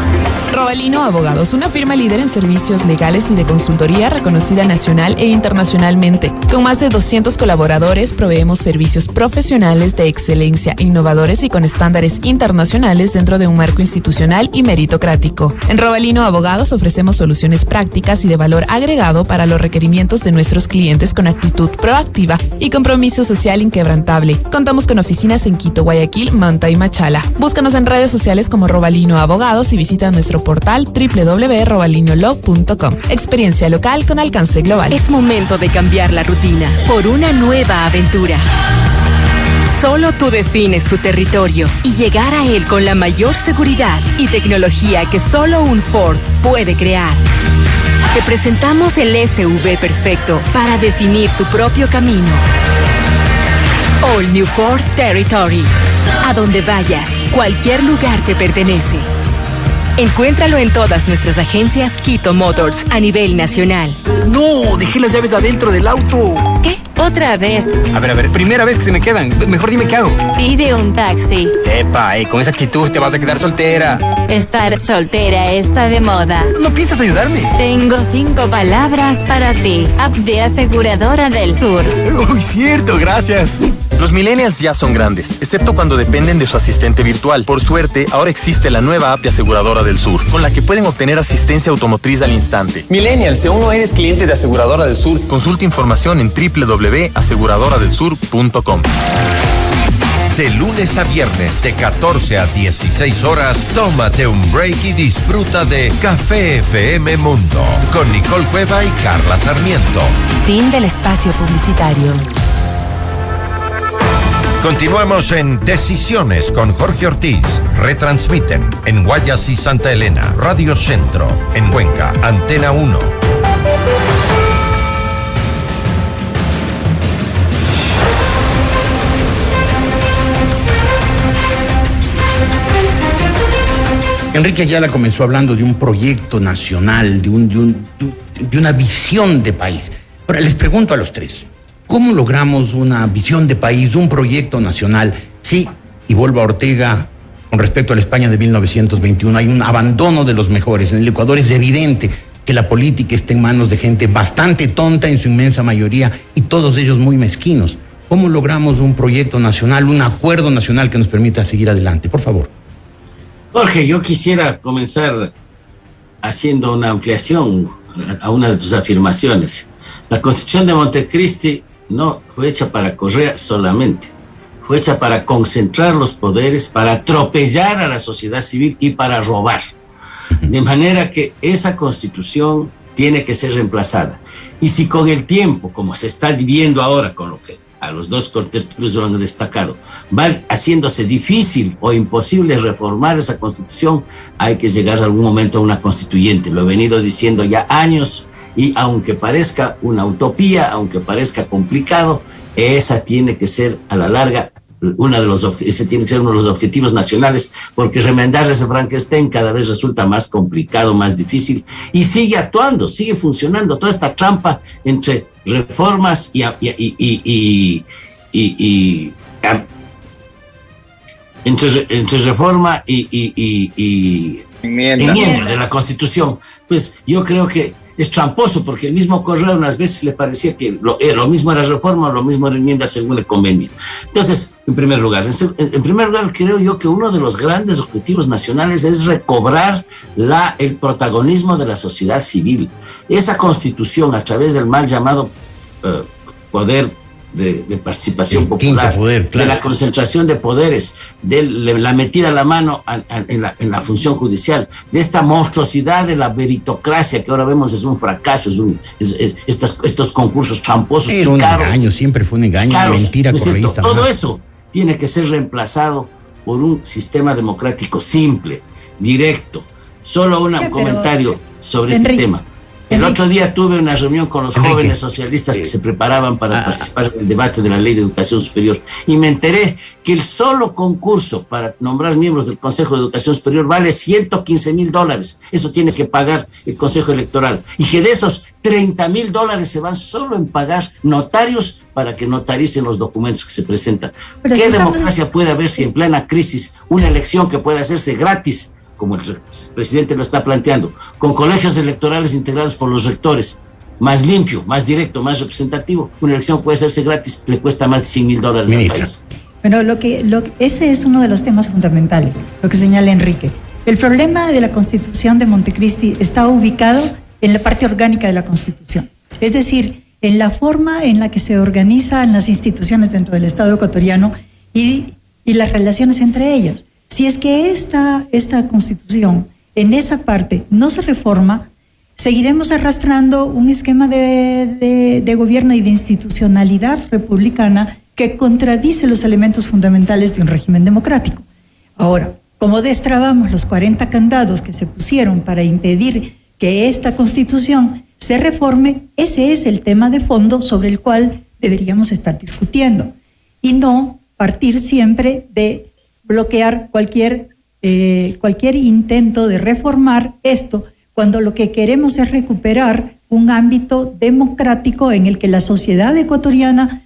Robalino Abogados, una firma líder en servicios legales y de consultoría reconocida nacional e internacionalmente. Con más de 200 colaboradores, proveemos servicios profesionales de excelencia, innovadores y con estándares internacionales dentro de un marco institucional y meritocrático. En Robalino Abogados ofrecemos soluciones prácticas y de valor agregado para los requerimientos de nuestros clientes con actitud proactiva y compromiso social inquebrantable. Contamos con oficinas en Quito, Guayaquil, Manta y Machala. Búscanos en redes sociales como Robalino Abogados y visita nuestro portal www.robalinolog.com. Experiencia local con alcance global. Es momento de cambiar la rutina por una nueva aventura. Solo tú defines tu territorio y llegar a él con la mayor seguridad y tecnología que solo un Ford puede crear. Te presentamos el SUV perfecto para definir tu propio camino. All New Ford Territory. A donde vayas, cualquier lugar te pertenece. Encuéntralo en todas nuestras agencias Quito Motors a nivel nacional. No, dejé las llaves adentro del auto. ¿Qué? ¿Otra vez? A ver, primera vez que se me quedan. Mejor dime qué hago. Pide un taxi. Epa, con esa actitud te vas a quedar soltera. Estar soltera está de moda. ¿No piensas ayudarme? Tengo 5 palabras para ti. App de Aseguradora del Sur. Uy, cierto, gracias. Los millennials ya son grandes, excepto cuando dependen de su asistente virtual. Por suerte, ahora existe la nueva app de Aseguradora del Sur, con la que pueden obtener asistencia automotriz al instante. Millennials, si aún no eres cliente de Aseguradora del Sur, consulta información en www.asur.es. www.aseguradoradelsur.com. De lunes a viernes de 14 a 16 horas, tómate un break y disfruta de Café FM Mundo con Nicole Cueva y Carla Sarmiento. Fin del espacio publicitario. Continuamos en Decisiones con Jorge Ortiz. Retransmiten en Guayas y Santa Elena, Radio Centro, en Cuenca, Antena 1. Enrique Ayala comenzó hablando de un proyecto nacional, de una visión de país. Ahora, les pregunto a los tres, ¿cómo logramos una visión de país, un proyecto nacional? Sí, y vuelvo a Ortega, con respecto a la España de 1921, hay un abandono de los mejores. En el Ecuador es evidente que la política está en manos de gente bastante tonta en su inmensa mayoría y todos ellos muy mezquinos. ¿Cómo logramos un proyecto nacional, un acuerdo nacional que nos permita seguir adelante? Por favor. Jorge, yo quisiera comenzar haciendo una ampliación a una de tus afirmaciones. La Constitución de Montecristi no fue hecha para Correa solamente, fue hecha para concentrar los poderes, para atropellar a la sociedad civil y para robar. De manera que esa Constitución tiene que ser reemplazada. Y si con el tiempo, como se está viviendo ahora, con lo que a los dos contertulios lo han destacado, va haciéndose difícil o imposible reformar esa Constitución, hay que llegar a algún momento a una constituyente. Lo he venido diciendo ya años, y aunque parezca una utopía, aunque parezca complicado, esa tiene que ser a la larga ese tiene que ser uno de los objetivos nacionales, porque remendar ese Frankenstein cada vez resulta más complicado, más difícil, y sigue actuando, sigue funcionando toda esta trampa entre reformas entre reforma y enmienda de la Constitución. Pues yo creo que es tramposo, porque el mismo Correa unas veces le parecía que lo mismo era reforma, lo mismo era enmienda según le convenía. Entonces, en primer lugar, creo yo que uno de los grandes objetivos nacionales es recobrar el protagonismo de la sociedad civil. Esa Constitución, a través del mal llamado poder de participación popular, poder, claro, de la concentración de poderes, de la metida a la mano en la función judicial, de esta monstruosidad de la meritocracia que ahora vemos es un fracaso, estos concursos tramposos y caros. Siempre fue un engaño, una mentira correísta. Todo eso tiene que ser reemplazado por un sistema democrático simple, directo. Solo un comentario sobre este tema. El otro día tuve una reunión con los jóvenes socialistas que se preparaban para participar en el debate de la Ley de Educación Superior, y me enteré que el solo concurso para nombrar miembros del Consejo de Educación Superior vale $115,000. Eso tiene que pagar el Consejo Electoral, y que de esos $30,000 se van solo en pagar notarios para que notaricen los documentos que se presentan. ¿Qué democracia puede haber si en plena crisis una elección que puede hacerse gratis, como el presidente lo está planteando, con colegios electorales integrados por los rectores, más limpio, más directo, más representativo, una elección puede hacerse gratis, le cuesta más de $100,000 al país? Bueno, ese es uno de los temas fundamentales, lo que señala Enrique. El problema de la Constitución de Montecristi está ubicado en la parte orgánica de la Constitución, es decir, en la forma en la que se organizan las instituciones dentro del Estado ecuatoriano y las relaciones entre ellas. Si es que esta Constitución en esa parte no se reforma, seguiremos arrastrando un esquema de gobierno y de institucionalidad republicana que contradice los elementos fundamentales de un régimen democrático. Ahora, ¿cómo destrabamos los 40 candados que se pusieron para impedir que esta Constitución se reforme? Ese es el tema de fondo sobre el cual deberíamos estar discutiendo, y no partir siempre de bloquear cualquier intento de reformar esto, cuando lo que queremos es recuperar un ámbito democrático en el que la sociedad ecuatoriana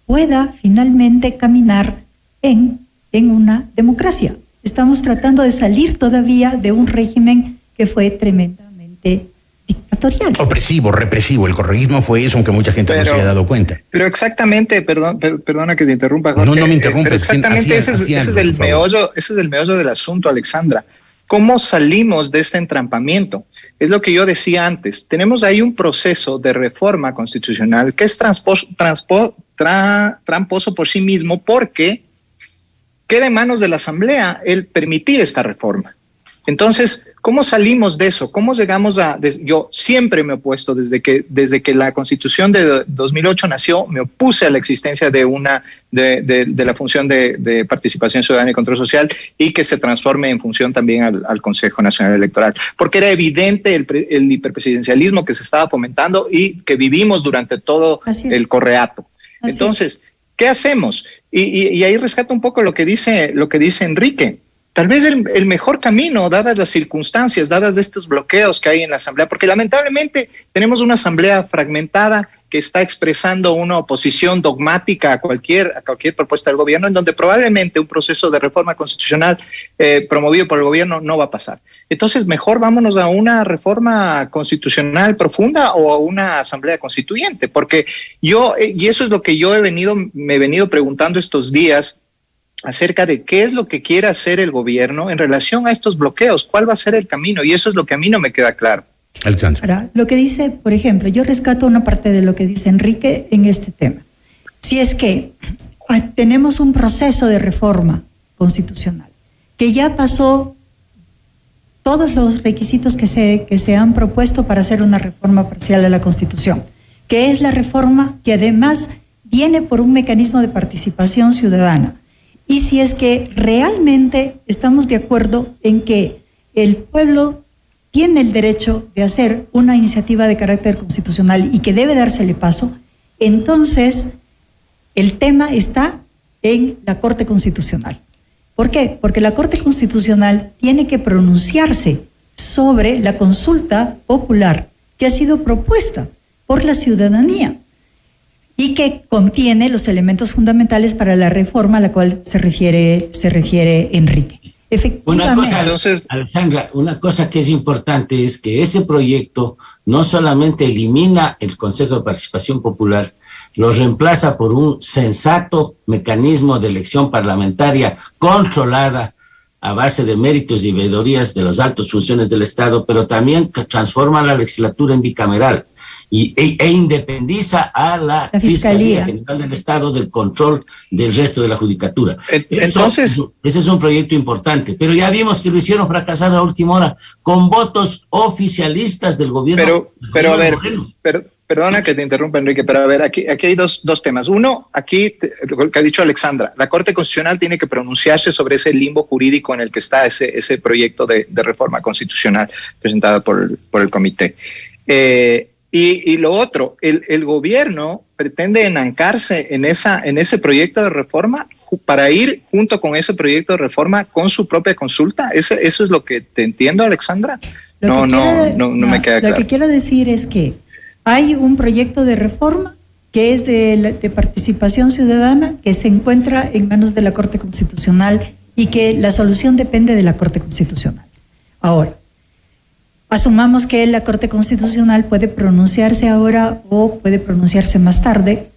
pueda finalmente caminar en una democracia. Estamos tratando de salir todavía de un régimen que fue tremendamente dictatorial. Opresivo, represivo. El correísmo fue eso, aunque mucha gente no se haya dado cuenta. Pero exactamente, perdona que te interrumpa, Jorge. No me interrumpes. Pero exactamente ese es el meollo del asunto, Alexandra. ¿Cómo salimos de este entrampamiento? Es lo que yo decía antes. Tenemos ahí un proceso de reforma constitucional que es tramposo por sí mismo porque queda en manos de la Asamblea el permitir esta reforma. Entonces, ¿cómo salimos de eso? ¿Cómo llegamos a...? Yo siempre me he opuesto, desde que la Constitución de 2008 nació, me opuse a la existencia de la función de participación ciudadana y control social y que se transforme en función también al Consejo Nacional Electoral. Porque era evidente el hiperpresidencialismo que se estaba fomentando y que vivimos durante todo el correato. Entonces, ¿qué hacemos? Y ahí rescato un poco lo que dice Enrique. Tal vez el mejor camino, dadas las circunstancias, dadas estos bloqueos que hay en la Asamblea, porque lamentablemente tenemos una Asamblea fragmentada que está expresando una oposición dogmática a cualquier propuesta del gobierno, en donde probablemente un proceso de reforma constitucional promovido por el gobierno no va a pasar. Entonces, mejor vámonos a una reforma constitucional profunda o a una Asamblea Constituyente, porque y eso es lo que me he venido preguntando estos días, acerca de qué es lo que quiere hacer el gobierno en relación a estos bloqueos, cuál va a ser el camino, y eso es lo que a mí no me queda claro. Alexandra. Ahora, lo que dice, por ejemplo, yo rescato una parte de lo que dice Enrique en este tema. Si es que tenemos un proceso de reforma constitucional que ya pasó todos los requisitos que se han propuesto para hacer una reforma parcial de la Constitución, que es la reforma que además viene por un mecanismo de participación ciudadana. Y si es que realmente estamos de acuerdo en que el pueblo tiene el derecho de hacer una iniciativa de carácter constitucional y que debe dársele paso, entonces el tema está en la Corte Constitucional. ¿Por qué? Porque la Corte Constitucional tiene que pronunciarse sobre la consulta popular que ha sido propuesta por la ciudadanía y que contiene los elementos fundamentales para la reforma a la cual se refiere Enrique. Efectivamente. Alexandra, una cosa que es importante es que ese proyecto no solamente elimina el Consejo de Participación Popular, lo reemplaza por un sensato mecanismo de elección parlamentaria controlada a base de méritos y veedurías de las altas funciones del Estado, pero también que transforma la legislatura en bicameral e independiza a la Fiscalía General del Estado del control del resto de la judicatura. Entonces, ese es un proyecto importante, pero ya vimos que lo hicieron fracasar a última hora con votos oficialistas del gobierno. Pero a ver, perdona que te interrumpa, Enrique, pero a ver, aquí hay dos temas. Uno, lo que ha dicho Alexandra, la Corte Constitucional tiene que pronunciarse sobre ese limbo jurídico en el que está ese proyecto de reforma constitucional presentado por el comité. Y lo otro, el gobierno pretende enancarse en ese proyecto de reforma para ir junto con ese proyecto de reforma con su propia consulta. ¿Eso es lo que te entiendo, Alexandra? No me queda claro. Lo que quiero decir es que hay un proyecto de reforma que es de participación ciudadana que se encuentra en manos de la Corte Constitucional y que la solución depende de la Corte Constitucional. Ahora, asumamos que la Corte Constitucional puede pronunciarse ahora o puede pronunciarse más tarde,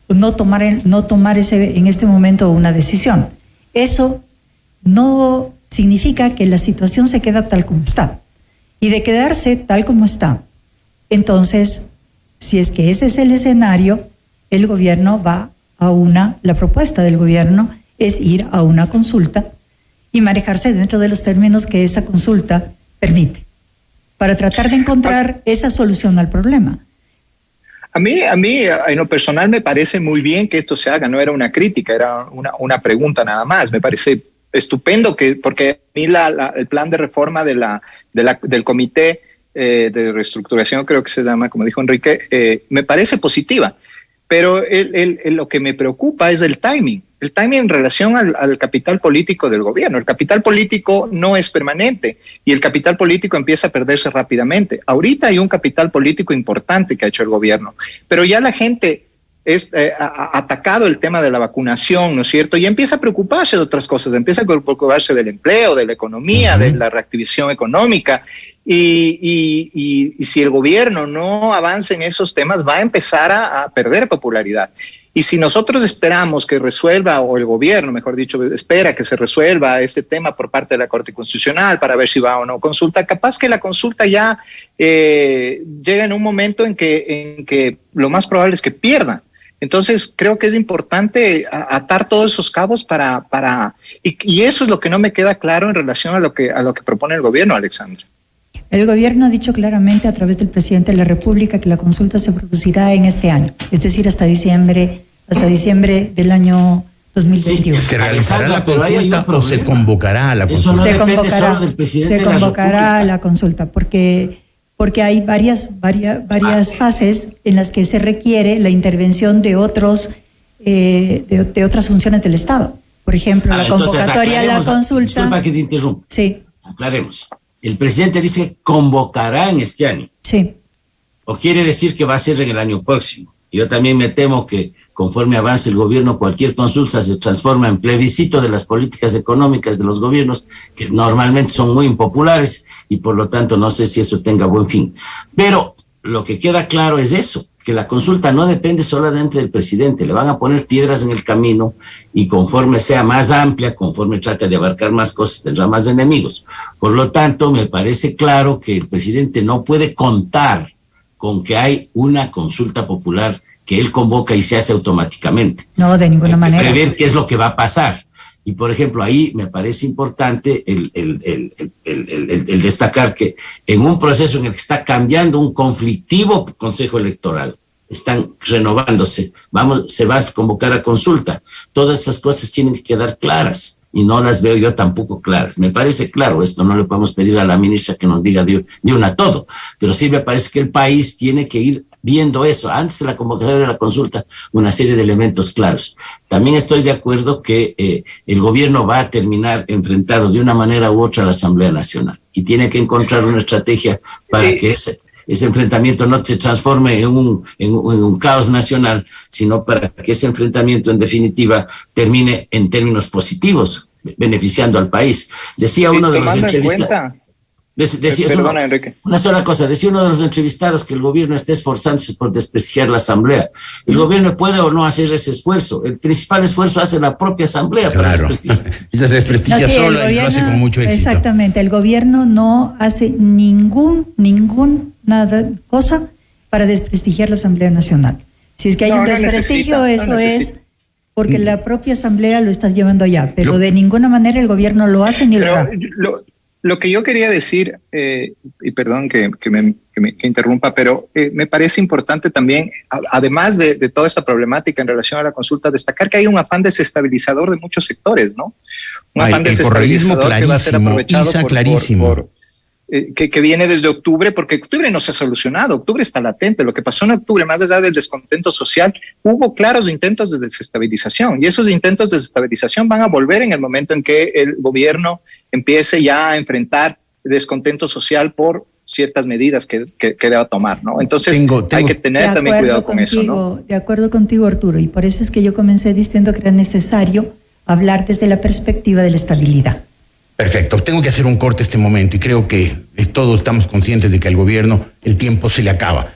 no tomar en este momento una decisión. Eso no significa que la situación se queda tal como está. Y de quedarse tal como está, entonces, si es que ese es el escenario, el gobierno va la propuesta del gobierno es ir a una consulta y manejarse dentro de los términos que esa consulta permite, para tratar de encontrar esa solución al problema. A mí, en lo personal, me parece muy bien que esto se haga. No era una crítica, era una pregunta nada más. Me parece estupendo porque a mí el plan de reforma del comité de reestructuración, creo que se llama, como dijo Enrique, me parece positiva. Pero lo que me preocupa es el timing en relación al capital político del gobierno. El capital político no es permanente y el capital político empieza a perderse rápidamente. Ahorita hay un capital político importante que ha hecho el gobierno, pero ya la gente ha atacado el tema de la vacunación, ¿no es cierto? Y empieza a preocuparse de otras cosas, empieza a preocuparse del empleo, de la economía, de la reactivación económica. Y si el gobierno no avanza en esos temas, va a empezar a perder popularidad. Y si nosotros esperamos que resuelva, o el gobierno, mejor dicho, espera que se resuelva este tema por parte de la Corte Constitucional para ver si va o no consulta, capaz que la consulta ya llega en un momento en que lo más probable es que pierda. Entonces, creo que es importante atar todos esos cabos y eso es lo que no me queda claro en relación a lo que propone el gobierno, Alexandra. El gobierno ha dicho claramente a través del presidente de la República que la consulta se producirá en este año, es decir, hasta diciembre del año 2021. ¿Se realizará la consulta o se convocará a la consulta? Se convocará a la consulta porque hay varias fases en las que se requiere la intervención de otras funciones del Estado. Por ejemplo, la convocatoria a la consulta. Disculpa que te interrumpa. Sí. Aclaremos. El presidente dice convocará en este año. Sí. O quiere decir que va a ser en el año próximo. Yo también me temo que conforme avance el gobierno, cualquier consulta se transforma en plebiscito de las políticas económicas de los gobiernos, que normalmente son muy impopulares y por lo tanto no sé si eso tenga buen fin. Pero lo que queda claro es eso, que la consulta no depende solamente del presidente, le van a poner piedras en el camino y conforme sea más amplia, conforme trata de abarcar más cosas, tendrá más enemigos. Por lo tanto, me parece claro que el presidente no puede contar con que hay una consulta popular que él convoca y se hace automáticamente. No, de ninguna manera. Prever qué es lo que va a pasar. Y, por ejemplo, ahí me parece importante el destacar que en un proceso en el que está cambiando un conflictivo Consejo Electoral, están renovándose, se va a convocar a consulta. Todas esas cosas tienen que quedar claras y no las veo yo tampoco claras. Me parece claro esto, no le podemos pedir a la ministra que nos diga de una a todo, pero sí me parece que el país tiene que ir viendo eso, antes de la convocatoria de la consulta, una serie de elementos claros. También estoy de acuerdo que el gobierno va a terminar enfrentado de una manera u otra a la Asamblea Nacional y tiene que encontrar una estrategia para que ese enfrentamiento no se transforme en un caos nacional, sino para que ese enfrentamiento en definitiva termine en términos positivos, beneficiando al país. Decía uno de los entrevistados. Perdona, Enrique. Una sola cosa, decía uno de los entrevistados que el gobierno está esforzándose por desprestigiar la Asamblea. El gobierno puede o no hacer ese esfuerzo. El principal esfuerzo hace la propia Asamblea. Claro, esa se desprestigia sola y lo hace con mucho éxito. Exactamente, el gobierno no hace ninguna cosa para desprestigiar la Asamblea Nacional. Si es que hay un desprestigio, eso es porque la propia Asamblea lo está llevando allá, pero de ninguna manera el gobierno lo hace ni lo hará. Lo que yo quería decir, y perdón que interrumpa, pero me parece importante también, además de toda esta problemática en relación a la consulta, destacar que hay un afán desestabilizador de muchos sectores, ¿no? Un afán desestabilizador que va a ser aprovechado que viene desde octubre, porque octubre no se ha solucionado, octubre está latente. Lo que pasó en octubre, más allá del descontento social, hubo claros intentos de desestabilización, y esos intentos de desestabilización van a volver en el momento en que el gobierno empiece ya a enfrentar descontento social por ciertas medidas que deba tomar, ¿no? Entonces hay que tener también cuidado con eso, ¿no? De acuerdo contigo, Arturo, y por eso es que yo comencé diciendo que era necesario hablar desde la perspectiva de la estabilidad. Perfecto, tengo que hacer un corte este momento y creo que todos estamos conscientes de que al gobierno el tiempo se le acaba.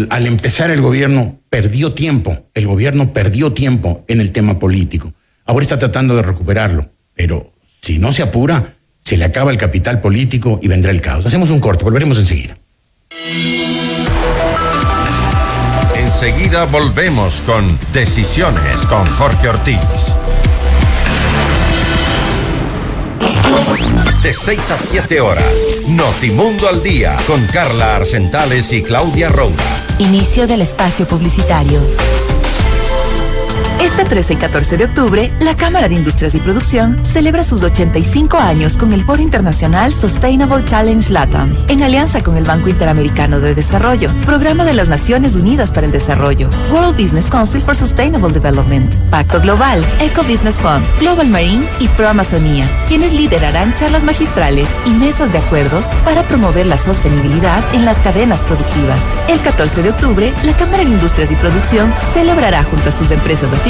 Al empezar el gobierno perdió tiempo en el tema político. Ahora está tratando de recuperarlo, pero si no se apura, se le acaba el capital político y vendrá el caos. Hacemos un corte, volveremos enseguida. Enseguida volvemos con Decisiones con Jorge Ortiz. De 6 a 7 horas, Notimundo al Día, con Carla Arcentales y Claudia Roura. Inicio del espacio publicitario. Este 13 y 14 de octubre, la Cámara de Industrias y Producción celebra sus 85 años con el Foro Internacional Sustainable Challenge LATAM, en alianza con el Banco Interamericano de Desarrollo, Programa de las Naciones Unidas para el Desarrollo, World Business Council for Sustainable Development, Pacto Global, Eco Business Fund, Global Marine y Pro Amazonía, quienes liderarán charlas magistrales y mesas de acuerdos para promover la sostenibilidad en las cadenas productivas. El 14 de octubre, la Cámara de Industrias y Producción celebrará junto a sus empresas afiliadas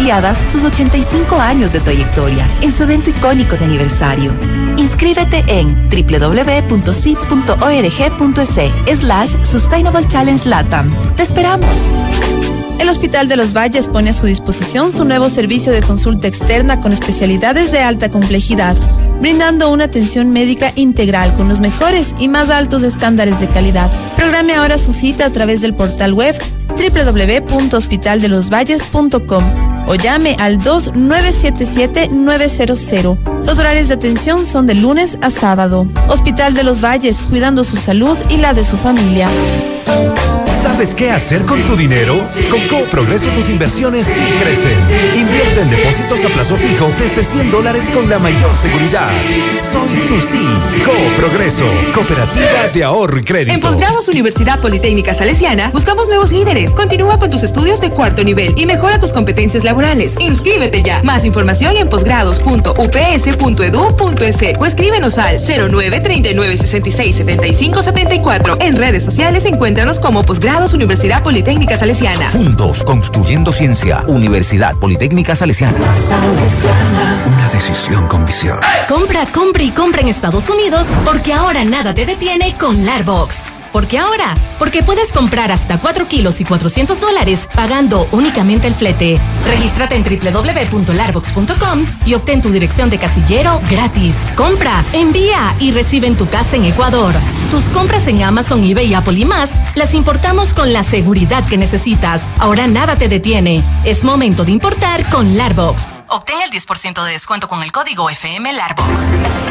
sus 85 años de trayectoria en su evento icónico de aniversario. Inscríbete en www.cip.org.es/Sustainable Challenge LATAM. ¡Te esperamos! El Hospital de los Valles pone a su disposición su nuevo servicio de consulta externa con especialidades de alta complejidad, brindando una atención médica integral con los mejores y más altos estándares de calidad. Programe ahora su cita a través del portal web www.hospitaldelosvalles.com o llame al 2977-900. Los horarios de atención son de lunes a sábado. Hospital de los Valles, cuidando su salud y la de su familia. ¿Sabes qué hacer con tu dinero? Con Progreso tus inversiones sí crecen. Invierte en depósitos a plazo fijo desde $100 con la mayor seguridad. Soy tu sí. Progreso, Cooperativa de Ahorro y Crédito. En Posgrados Universidad Politécnica Salesiana buscamos nuevos líderes. Continúa con tus estudios de cuarto nivel y mejora tus competencias laborales. Inscríbete ya. Más información en posgrados.ups.edu.es o escríbenos al 09 39 66 75 74. En redes sociales encuéntranos como Posgrados Universidad Politécnica Salesiana. Juntos construyendo ciencia. Universidad Politécnica Salesiana. Una decisión con visión. Compra, compra y compra en Estados Unidos porque ahora nada te detiene con Larbox. Porque ahora, porque puedes comprar hasta 4 kilos y $400 pagando únicamente el flete. Regístrate en www.larbox.com y obtén tu dirección de casillero gratis. Compra, envía y recibe en tu casa en Ecuador. Tus compras en Amazon, eBay, Apple y más las importamos con la seguridad que necesitas. Ahora nada te detiene. Es momento de importar con Larbox. Obtén el 10% de descuento con el código FM Larbox.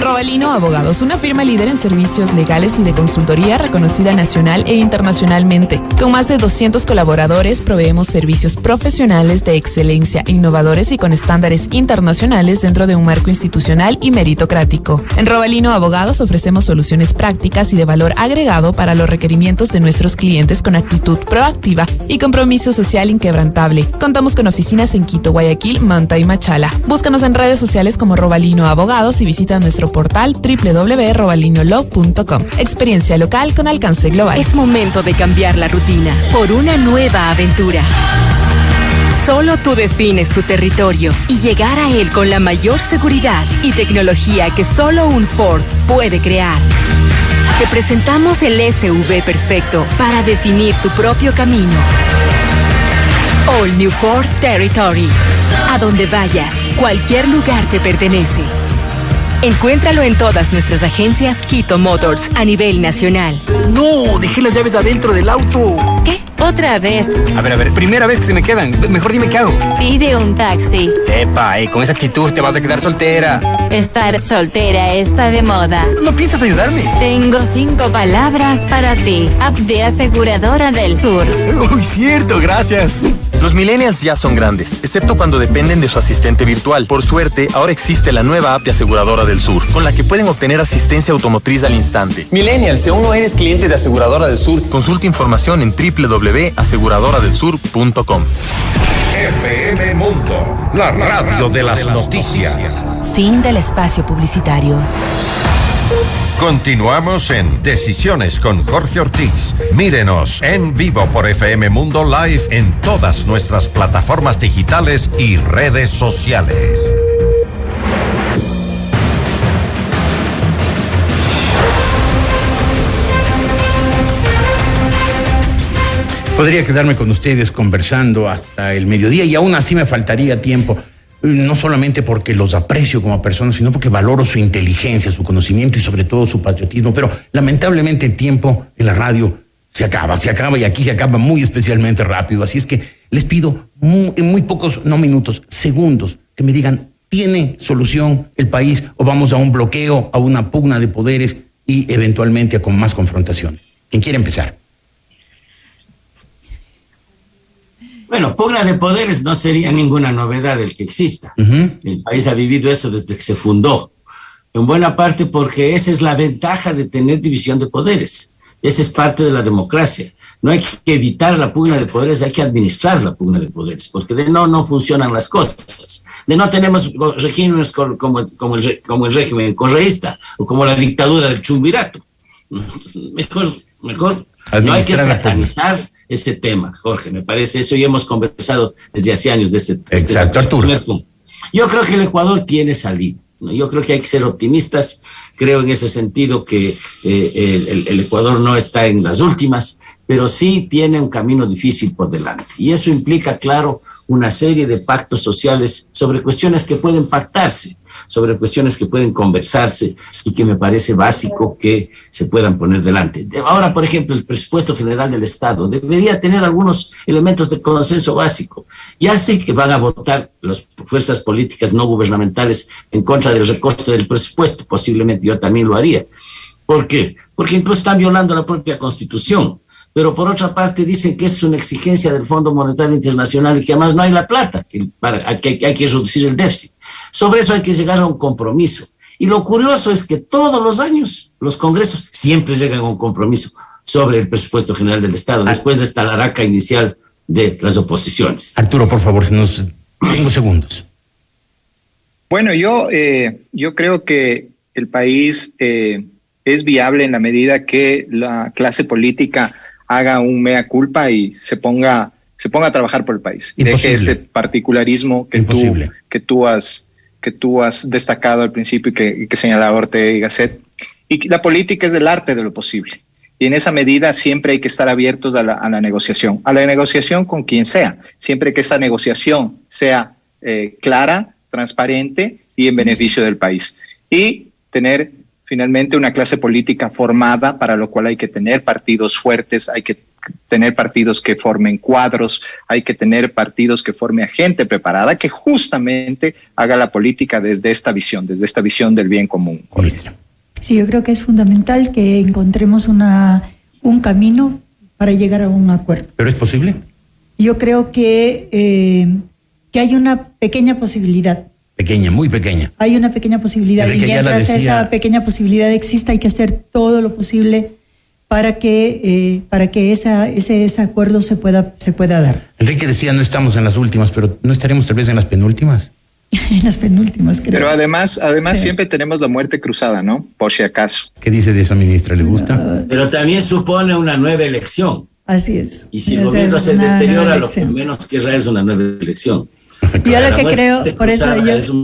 Robalino Abogados, una firma líder en servicios legales y de consultoría reconocida nacional e internacionalmente. Con más de 200 colaboradores, proveemos servicios profesionales de excelencia, innovadores y con estándares internacionales dentro de un marco institucional y meritocrático. En Robalino Abogados ofrecemos soluciones prácticas y de valor agregado para los requerimientos de nuestros clientes con actitud proactiva y compromiso social inquebrantable. Contamos con oficinas en Quito, Guayaquil, Manta y Machala. Búscanos en redes sociales como Robalino Abogados y visita nuestro portal www.robalinolog.com. Experiencia local con alcance global. Es momento de cambiar la rutina por una nueva aventura. Solo tú defines tu territorio y llegar a él con la mayor seguridad y tecnología que solo un Ford puede crear. Te presentamos el SUV perfecto para definir tu propio camino. All New Ford Territory. A donde vayas, cualquier lugar te pertenece. Encuéntralo en todas nuestras agencias Quito Motors a nivel nacional. No, dejé las llaves adentro del auto. ¿Qué? ¿Otra vez? A ver, primera vez que se me quedan. Mejor dime qué hago. Pide un taxi. Epa, con esa actitud te vas a quedar soltera. Estar soltera está de moda. ¿No piensas ayudarme? Tengo 5 palabras para ti. App de Aseguradora del Sur. Uy, cierto, gracias. Los millennials ya son grandes, excepto cuando dependen de su asistente virtual. Por suerte, ahora existe la nueva app de Aseguradora del Sur, con la que pueden obtener asistencia automotriz al instante. Millennial, si aún no eres cliente de Aseguradora del Sur, consulta información en www.aseguradoradelsur.com. FM Mundo, la radio de las noticias. Fin del espacio publicitario. Continuamos en Decisiones con Jorge Ortiz. Mírenos en vivo por FM Mundo Live en todas nuestras plataformas digitales y redes sociales. Podría quedarme con ustedes conversando hasta el mediodía y aún así me faltaría tiempo. No solamente porque los aprecio como personas, sino porque valoro su inteligencia, su conocimiento y sobre todo su patriotismo. Pero lamentablemente el tiempo en la radio se acaba y aquí se acaba muy especialmente rápido. Así es que les pido en muy pocos, no minutos, segundos, que me digan, ¿tiene solución el país o vamos a un bloqueo, a una pugna de poderes y eventualmente a con más confrontaciones? ¿Quién quiere empezar? Bueno, pugna de poderes no sería ninguna novedad el que exista. El país ha vivido eso desde que se fundó. En buena parte porque esa es la ventaja de tener división de poderes. Esa es parte de la democracia. No hay que evitar la pugna de poderes, hay que administrar la pugna de poderes, porque de no funcionan las cosas. De no tenemos regímenes como el régimen correísta o como la dictadura del Chumbirato. Mejor no hay que satanizar ese tema, Jorge, me parece eso, y hemos conversado desde hace años de este Exacto, Arturo. Yo creo que el Ecuador tiene salida. Yo creo que hay que ser optimistas. Creo en ese sentido que el Ecuador no está en las últimas, pero sí tiene un camino difícil por delante. Y eso implica, claro, una serie de pactos sociales sobre cuestiones que pueden pactarse, sobre cuestiones que pueden conversarse y que me parece básico que se puedan poner delante. Ahora, por ejemplo, el presupuesto general del Estado debería tener algunos elementos de consenso básico. Ya sé que van a votar las fuerzas políticas no gubernamentales en contra del recorte del presupuesto, posiblemente yo también lo haría. ¿Por qué? Porque incluso están violando la propia Constitución. Pero por otra parte dicen que es una exigencia del Fondo Monetario Internacional y que además no hay la plata, que hay que reducir el déficit. Sobre eso hay que llegar a un compromiso. Y lo curioso es que todos los años los congresos siempre llegan a un compromiso sobre el presupuesto general del Estado, después de esta laraca inicial de las oposiciones. Arturo, por favor, tengo segundos. Bueno, yo creo que el país es viable en la medida que la clase política haga un mea culpa y se ponga a trabajar por el país. Deje este particularismo que tú has destacado al principio y que señalaba Ortega y Gasset. Y la política es el arte de lo posible. Y en esa medida siempre hay que estar abiertos a la negociación. A la negociación con quien sea. Siempre que esa negociación sea clara, transparente y en beneficio del país. Y tener finalmente una clase política formada, para lo cual hay que tener partidos fuertes, hay que tener partidos que formen cuadros, hay que tener partidos que formen a gente preparada, que justamente haga la política desde esta visión del bien común. Sí, yo creo que es fundamental que encontremos un camino para llegar a un acuerdo. ¿Pero es posible? Yo creo que hay una pequeña posibilidad. Pequeña, muy pequeña. Hay una pequeña posibilidad, y mientras esa pequeña posibilidad exista, hay que hacer todo lo posible para que ese acuerdo se pueda dar. Enrique decía, no estamos en las últimas, pero ¿no estaremos tal vez en las penúltimas? En las penúltimas, creo. Pero además sí, siempre tenemos la muerte cruzada, ¿no? Por si acaso. ¿Qué dice de eso, ministra? ¿Le gusta? Pero también supone una nueva elección. Así es. Y si el gobierno se deteriora, lo que menos querrá es una nueva elección. Yo lo que creo, por eso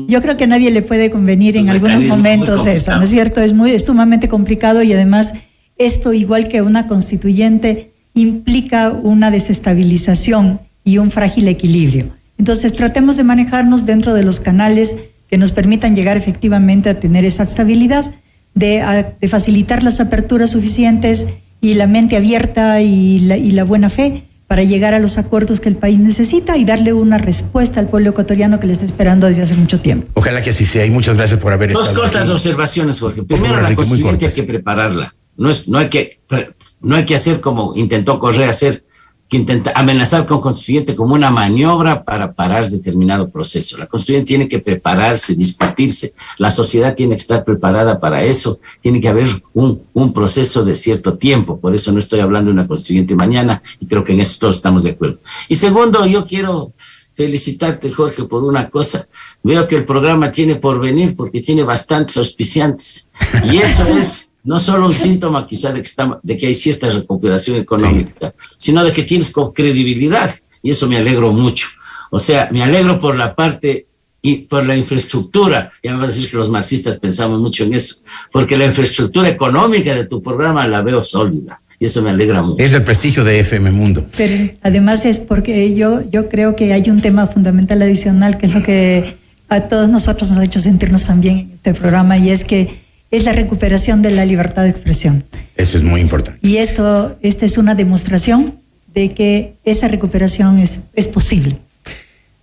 yo creo que a nadie le puede convenir en algunos momentos eso, ¿no es cierto? Es sumamente complicado, y además esto, igual que una constituyente, implica una desestabilización y un frágil equilibrio. Entonces tratemos de manejarnos dentro de los canales que nos permitan llegar efectivamente a tener esa estabilidad, de facilitar las aperturas suficientes y la mente abierta y la buena fe, para llegar a los acuerdos que el país necesita y darle una respuesta al pueblo ecuatoriano que le está esperando desde hace mucho tiempo. Ojalá que así sea, y muchas gracias por haber estado. Dos cortas observaciones, Jorge. Primero, la constituyente hay que prepararla. No hay que hacer como intentó Correa hacer, que intenta amenazar con constituyente como una maniobra para parar determinado proceso. La constituyente tiene que prepararse, discutirse. La sociedad tiene que estar preparada para eso. Tiene que haber un proceso de cierto tiempo. Por eso no estoy hablando de una constituyente mañana, y creo que en eso todos estamos de acuerdo. Y segundo, yo quiero felicitarte, Jorge, por una cosa. Veo que el programa tiene por venir porque tiene bastantes auspiciantes. Y eso es no solo un síntoma quizá de que hay cierta recuperación económica, sino de que tienes con credibilidad, y eso me alegro mucho. O sea, me alegro por la parte y por la infraestructura. Ya me vas a decir que los marxistas pensamos mucho en eso, porque la infraestructura económica de tu programa la veo sólida, y eso me alegra mucho. Es el prestigio de FM Mundo. Pero además es porque yo creo que hay un tema fundamental adicional, que es lo que a todos nosotros nos ha hecho sentirnos también en este programa, y es que es la recuperación de la libertad de expresión. Eso es muy importante. Y esta es una demostración de que esa recuperación es posible.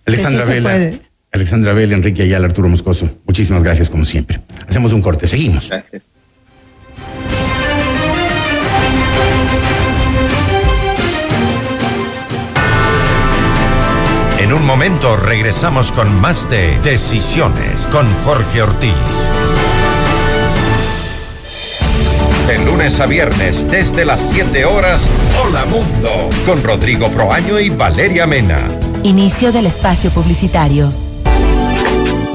Alexandra Vela, Enrique Ayala, Arturo Moscoso, muchísimas gracias como siempre. Hacemos un corte, seguimos. Gracias. En un momento regresamos con más de Decisiones con Jorge Ortiz. De lunes a viernes, desde las 7 horas, Hola Mundo, con Rodrigo Proaño y Valeria Mena. Inicio del espacio publicitario.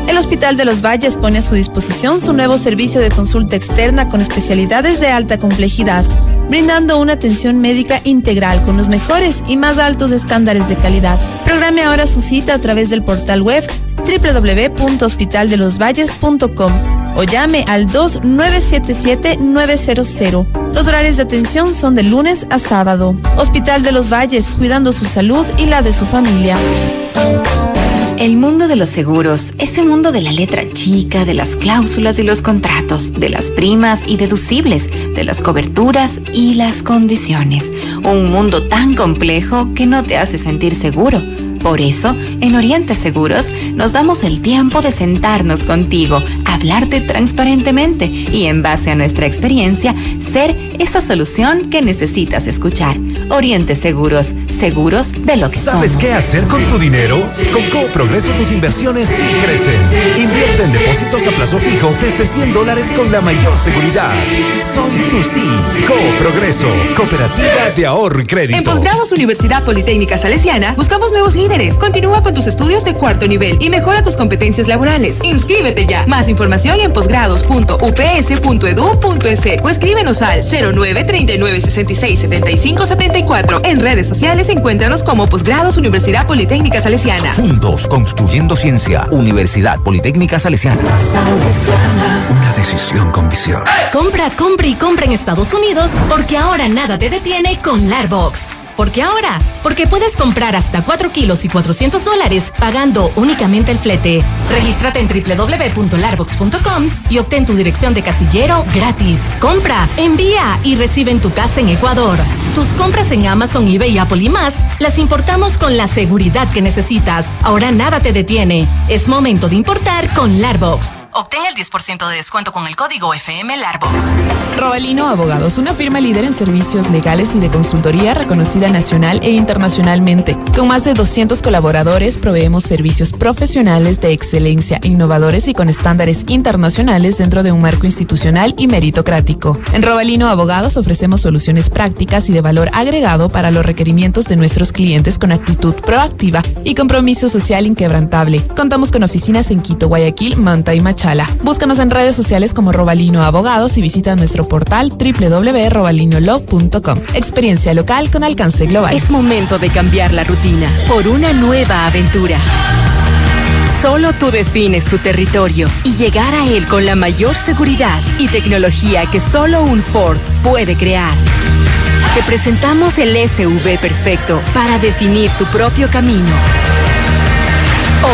El Hospital de los Valles pone a su disposición su nuevo servicio de consulta externa con especialidades de alta complejidad, brindando una atención médica integral con los mejores y más altos estándares de calidad. Programe ahora su cita a través del portal web www.hospitaldelosvalles.com o llame al 2977-900. Los horarios de atención son de lunes a sábado. Hospital de los Valles, cuidando su salud y la de su familia. El mundo de los seguros, ese mundo de la letra chica, de las cláusulas y los contratos, de las primas y deducibles, de las coberturas y las condiciones. Un mundo tan complejo que no te hace sentir seguro. Por eso, en Oriente Seguros, nos damos el tiempo de sentarnos contigo, hablarte transparentemente y, en base a nuestra experiencia, ser esa solución que necesitas escuchar. Oriente Seguros, seguros de lo que ¿Sabes somos. qué hacer con tu dinero? Con Coprogreso tus inversiones sí crecen. Invierte en depósitos a plazo fijo desde $100 con la mayor seguridad. Soy tu sí. Coprogreso, Cooperativa de Ahorro y Crédito. En Posgrados Universidad Politécnica Salesiana buscamos nuevos líderes. Continúa con tus estudios de cuarto nivel y mejora tus competencias laborales. Inscríbete ya. Más información en posgrados.ups.edu.es o escríbenos al 0939667574. En redes sociales encuéntranos como Posgrados Universidad Politécnica Salesiana. Juntos construyendo ciencia. Universidad Politécnica Salesiana. Una decisión con visión. Compra, compra y compra en Estados Unidos porque ahora nada te detiene con Larbox. ¿Por qué ahora? Porque puedes comprar hasta 4 kilos y $400 pagando únicamente el flete. Regístrate en www.larbox.com y obtén tu dirección de casillero gratis. Compra, envía y recibe en tu casa en Ecuador. Tus compras en Amazon, eBay, Apple y más las importamos con la seguridad que necesitas. Ahora nada te detiene. Es momento de importar con Larbox. Obtén el 10% de descuento con el código FM Larbox. Robalino Abogados, una firma líder en servicios legales y de consultoría reconocida nacional e internacionalmente. Con más de 200 colaboradores, proveemos servicios profesionales de excelencia, innovadores y con estándares internacionales dentro de un marco institucional y meritocrático. En Robalino Abogados ofrecemos soluciones prácticas y de valor agregado para los requerimientos de nuestros clientes con actitud proactiva y compromiso social inquebrantable. Contamos con oficinas en Quito, Guayaquil, Manta y Machala. Búscanos en redes sociales como Robalino Abogados y visita nuestro portal www.robalinolog.com. Experiencia local con alcance global. Es momento de cambiar la rutina por una nueva aventura. Solo tú defines tu territorio y llegar a él con la mayor seguridad y tecnología que solo un Ford puede crear. Te presentamos el SUV perfecto para definir tu propio camino.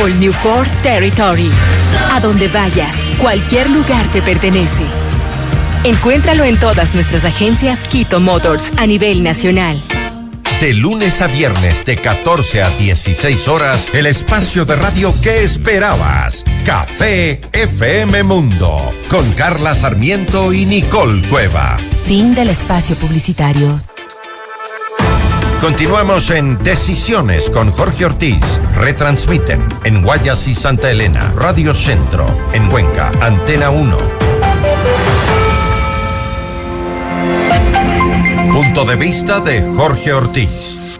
All New Ford Territory. A donde vayas, cualquier lugar te pertenece. Encuéntralo en todas nuestras agencias Quito Motors a nivel nacional. De lunes a viernes de 14 a 16 horas, el espacio de radio que esperabas. Café FM Mundo, con Carla Sarmiento y Nicole Cueva. Fin del espacio publicitario. Continuamos en Decisiones con Jorge Ortiz. Retransmiten en Guayas y Santa Elena, Radio Centro, en Cuenca, Antena 1. Punto de vista de Jorge Ortiz.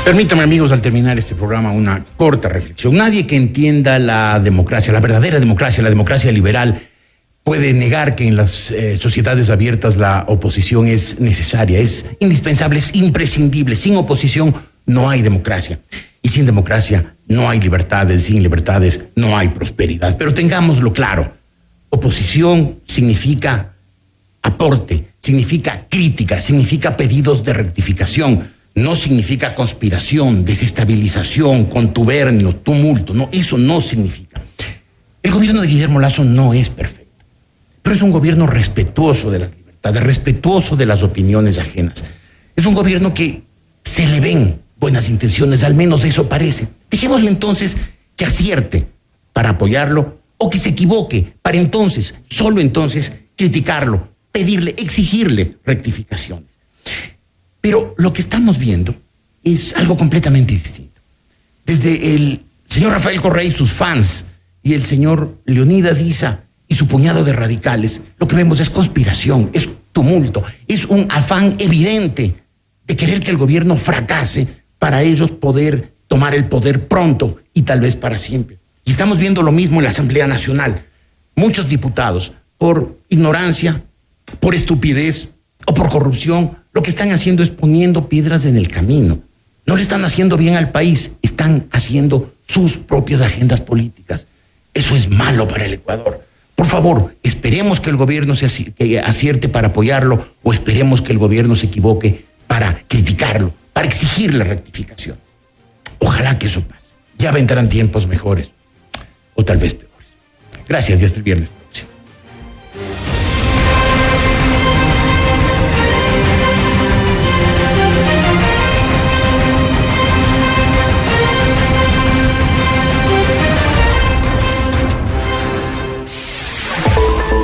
Permítame, amigos, al terminar este programa, una corta reflexión. Nadie que entienda la democracia, la verdadera democracia, la democracia liberal, puede negar que en las sociedades abiertas la oposición es necesaria, es indispensable, es imprescindible. Sin oposición no hay democracia. Y sin democracia no hay libertades, sin libertades no hay prosperidad. Pero tengámoslo claro, oposición significa aporte, significa crítica, significa pedidos de rectificación, no significa conspiración, desestabilización, contubernio, tumulto. No, eso no significa. El gobierno de Guillermo Lasso no es perfecto, pero es un gobierno respetuoso de las libertades, respetuoso de las opiniones ajenas. Es un gobierno que se le ven buenas intenciones, al menos eso parece. Dejémosle entonces que acierte para apoyarlo o que se equivoque para entonces, solo entonces, criticarlo, pedirle, exigirle rectificaciones. Pero lo que estamos viendo es algo completamente distinto. Desde el señor Rafael Correa y sus fans y el señor Leonidas Issa y su puñado de radicales, lo que vemos es conspiración, es tumulto, es un afán evidente de querer que el gobierno fracase para ellos poder tomar el poder pronto y tal vez para siempre. Y estamos viendo lo mismo en la Asamblea Nacional. Muchos diputados, por ignorancia, por estupidez o por corrupción, Lo que están haciendo es poniendo piedras en el camino. No le están haciendo bien al país, están haciendo sus propias agendas políticas. Eso es malo para el Ecuador. Por favor, esperemos que el gobierno que acierte para apoyarlo o esperemos que el gobierno se equivoque para criticarlo, para exigir la rectificación. Ojalá que eso pase. Ya vendrán tiempos mejores o tal vez peores. Gracias y hasta el viernes próximo.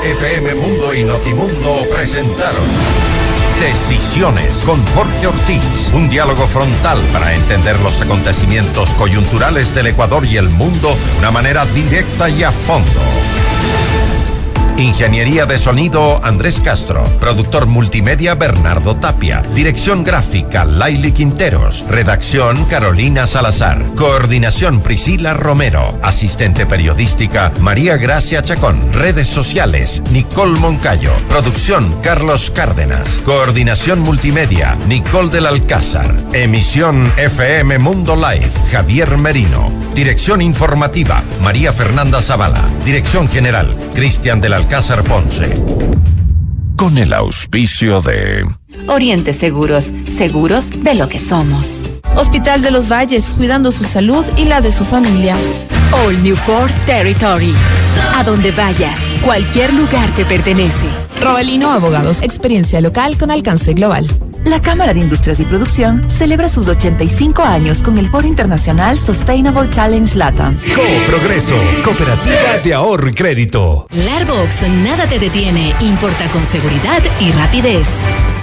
FM Mundo y Notimundo presentaron Decisiones con Jorge Ortiz. Un diálogo frontal para entender los acontecimientos coyunturales del Ecuador y el mundo de una manera directa y a fondo. Ingeniería de sonido Andrés Castro. Productor multimedia Bernardo Tapia. Dirección gráfica Laili Quinteros. Redacción Carolina Salazar. Coordinación Priscila Romero. Asistente periodística María Gracia Chacón. Redes sociales Nicole Moncayo. Producción Carlos Cárdenas. Coordinación multimedia Nicole del Alcázar. Emisión FM Mundo Live Javier Merino. Dirección informativa María Fernanda Zavala. Dirección general Cristian del Alcázar Ponce. Con el auspicio de Oriente Seguros, seguros de lo que somos. Hospital de los Valles, cuidando su salud y la de su familia. All New Ford Territory. A donde vayas, cualquier lugar te pertenece. Robalino Abogados, experiencia local con alcance global. La Cámara de Industrias y Producción celebra sus 85 años con el Foro Internacional Sustainable Challenge LATAM. Progreso, cooperativa de ahorro y crédito. Larbox, nada te detiene. Importa con seguridad y rapidez.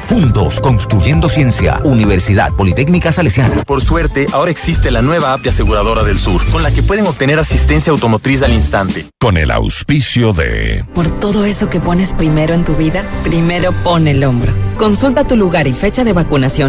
Juntos, construyendo ciencia. Universidad Politécnica Salesiana. Por suerte, ahora existe la nueva app de Aseguradora del Sur, con la que pueden obtener asistencia automotriz al instante. Con el auspicio de Por todo eso que pones primero en tu vida, primero pon el hombro. Consulta tu lugar y fecha de vacunación